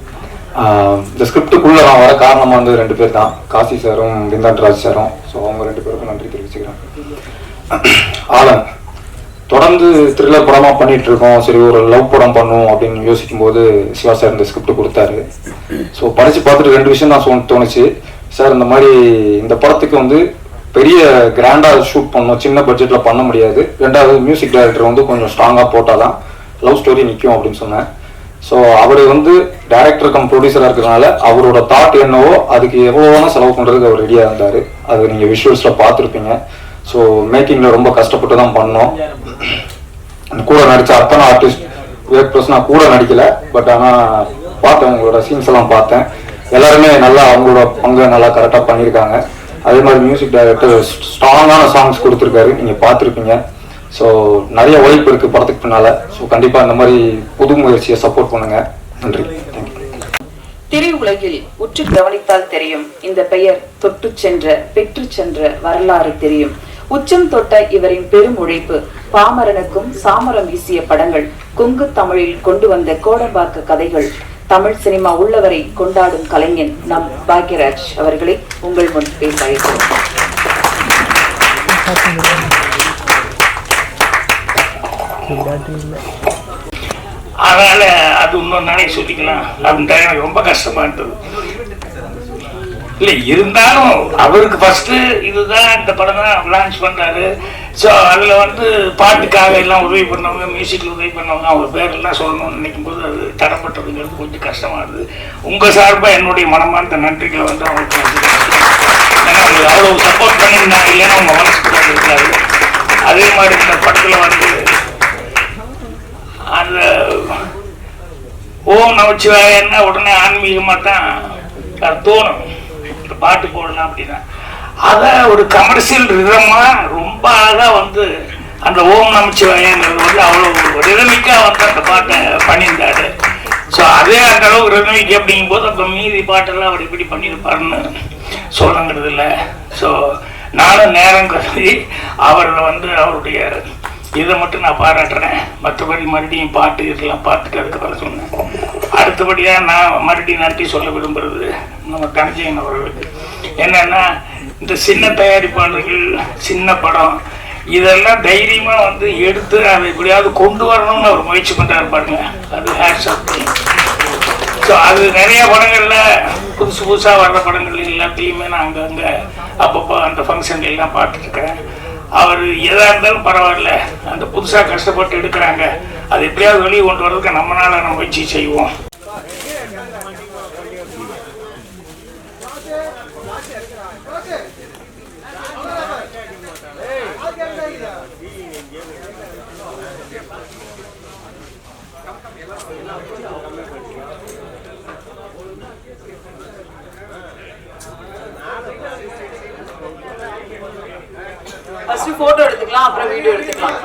இந்த ஸ்கிரிப்டுக்குள்ளே நான் வர காரணமாக வந்து 2 பேர் தான், காசி சாரும் விந்தான்ராஜ் சாரும். ஸோ அவங்க 2 பேருக்கும் நன்றி தெரிவிச்சுக்கிறேன். ஆலன் தொடர்ந்து த்ரில்லர் படமாக பண்ணிகிட்டு இருக்கோம், சரி ஒரு லவ் படம் பண்ணுவோம் அப்படின்னு யோசிக்கும் போது சிவா சார் இந்த ஸ்கிரிப்ட் கொடுத்தாரு. ஸோ படித்து பார்த்துட்டு 2 விஷயம் தான் தோணுச்சு. சார் இந்த மாதிரி இந்த படத்துக்கு வந்து பெரிய கிராண்டாக ஷூட் பண்ணணும், சின்ன பட்ஜெட்டில் பண்ண முடியாது. 2வது மியூசிக் டைரக்டர் வந்து கொஞ்சம் ஸ்ட்ராங்காக போட்டால் தான் லவ் ஸ்டோரி நிற்கும் அப்படின்னு சொன்னேன். ஸோ அவர் வந்து டைரக்டர் கம் ப்ரொடியூசராக இருக்கிறனால அவரோட தாட் என்னவோ அதுக்கு எவ்வளோ வேணால் செலவு பண்ணுறதுக்கு அவர் ரெடியாக இருந்தார். அது நீங்கள் விஷுவல்ஸில் பார்த்துருப்பீங்க. ஸோ மேக்கிங்கில் ரொம்ப கஷ்டப்பட்டு தான் பண்ணோம். கூட நடித்த அத்தனை ஆர்டிஸ்ட் ப்ளஸ் நான் கூட நடிக்கலை, பட் ஆனால் பார்த்தேன், உங்களோட சீன்ஸ் எல்லாம் பார்த்தேன். எல்லாருமே நல்லா அவங்களோட பங்கு நல்லா கரெக்டாக பண்ணியிருக்காங்க. அதே மாதிரி மியூசிக் டைரக்டர் ஸ்ட்ராங்கான சாங்ஸ் கொடுத்துருக்காரு, நீங்கள் பார்த்துருப்பீங்க. ஸோ நிறைய உழைப்பு இருக்குது படத்துக்கு பின்னால். ஸோ கண்டிப்பாக இந்த மாதிரி புது முயற்சியை சப்போர்ட் பண்ணுங்கள். நன்றி, தேங்க்யூ. திரையுலகில் உற்று கவனித்தால் தெரியும், இந்த பெயர் தொட்டு சென்ற பெற்று சென்ற வரலாறு தெரியும். உச்சம் தொட்ட இவரின் பெரும் உழைப்பு, பாமரனுக்கும் சாமரம் வீசிய படங்கள், கொங்கு தமிழில் கொண்டு வந்த கோடம்பாக்க கதைகள், தமிழ் சினிமா உள்ளவரை கொண்டாடும் கலைஞன் நம் பாக்யராஜ் அவர்களை உங்கள் முன் பேச அழைக்கிறோம். அதனால அது இன்னொரு நாளைக்கு சொல்லிக்கலாம் அப்படின்ட்டு எனக்கு ரொம்ப கஷ்டமா இருந்தது. இல்லை இருந்தாலும் அவருக்கு ஃபர்ஸ்ட் இதுதான் இந்த படம் தான் லான்ச் பண்றாரு. ஸோ அதில் வந்து பாட்டுக்காக எல்லாம் உதவி பண்ணவங்க, மியூசிக்கில் உதவி பண்ணவங்க, அவர் பேரெல்லாம் சொல்லணும்னு நினைக்கும் போது அது தடப்பட்டதுங்கிறது கொஞ்சம் கஷ்டமா இருந்தது. உங்கள் சார்பாக என்னுடைய மனமார்ந்த நன்றிகளை வந்து அவங்களுக்கு அவ்வளோ சப்போர்ட் பண்ணியிருந்தாங்க. இல்லைன்னா அவங்க மனசுக்கு இருக்காது. அதே மாதிரி இந்த படத்தில் வந்து அந்த ஓம் நமச்சிவாயன்னா உடனே ஆன்மீகமாக தான் அது தோணும். இந்த பாட்டு போடலாம் அப்படின்னா அதை ஒரு கமர்ஷியல் ரிதமா ரொம்ப அழகாக வந்து அந்த ஓம் நமச்சிவாயங்கிறது வந்து அவ்வளோ ரிதமிக்காக வந்து அந்த பாட்டை பண்ணியிருந்தாரு. ஸோ அதே அந்த அளவுக்கு ரிதமிக் அப்படிங்கும் போது அப்போ மீதி பாட்டெல்லாம் அவர் எப்படி பண்ணியிருப்பாருன்னு சொல்லங்கிறது இல்லை. ஸோ நானும் நேரம் கருதி அவரில் வந்து அவருடைய இதை மட்டும் நான் பாராட்டுறேன். மற்றபடி மறுபடியும் பாட்டு இதெல்லாம் பார்த்துட்டு அதுக்கு சொன்னேன். அடுத்தபடியாக நான் மறுபடியும் நன்றி சொல்ல விரும்புகிறது நம்ம தனஞ்சயன் அவர்களுக்கு. என்னன்னா இந்த சின்ன தயாரிப்பாளர்கள், சின்ன படம் இதெல்லாம் தைரியமாக வந்து எடுத்து அதை எப்படியாவது கொண்டு வரணும்னு அவர் முயற்சி பண்ணுறாரு பாருங்க. அது ஹேட்ஸ் ஆஃப். ஸோ அது நிறைய படங்களில் புதுசு புதுசாக வர்ற படங்கள் எல்லாத்தையுமே நான் அங்கங்கே அப்பப்போ அந்த ஃபங்க்ஷன்கள் எல்லாம் பார்த்துட்ருக்கேன். அவர் எதாக இருந்தாலும் பரவாயில்ல, அந்த புதுசாக கஷ்டப்பட்டு எடுக்கிறாங்க, அது எப்படியாவது வெளியே கொண்டு வர்றதுக்கு நம்மளால நம்ம முயற்சி செய்வோம். ஃபர்ஸ்ட் போட்டோ எடுத்துக்கலாம், அப்புறம் வீடியோ எடுத்துக்கலாம்.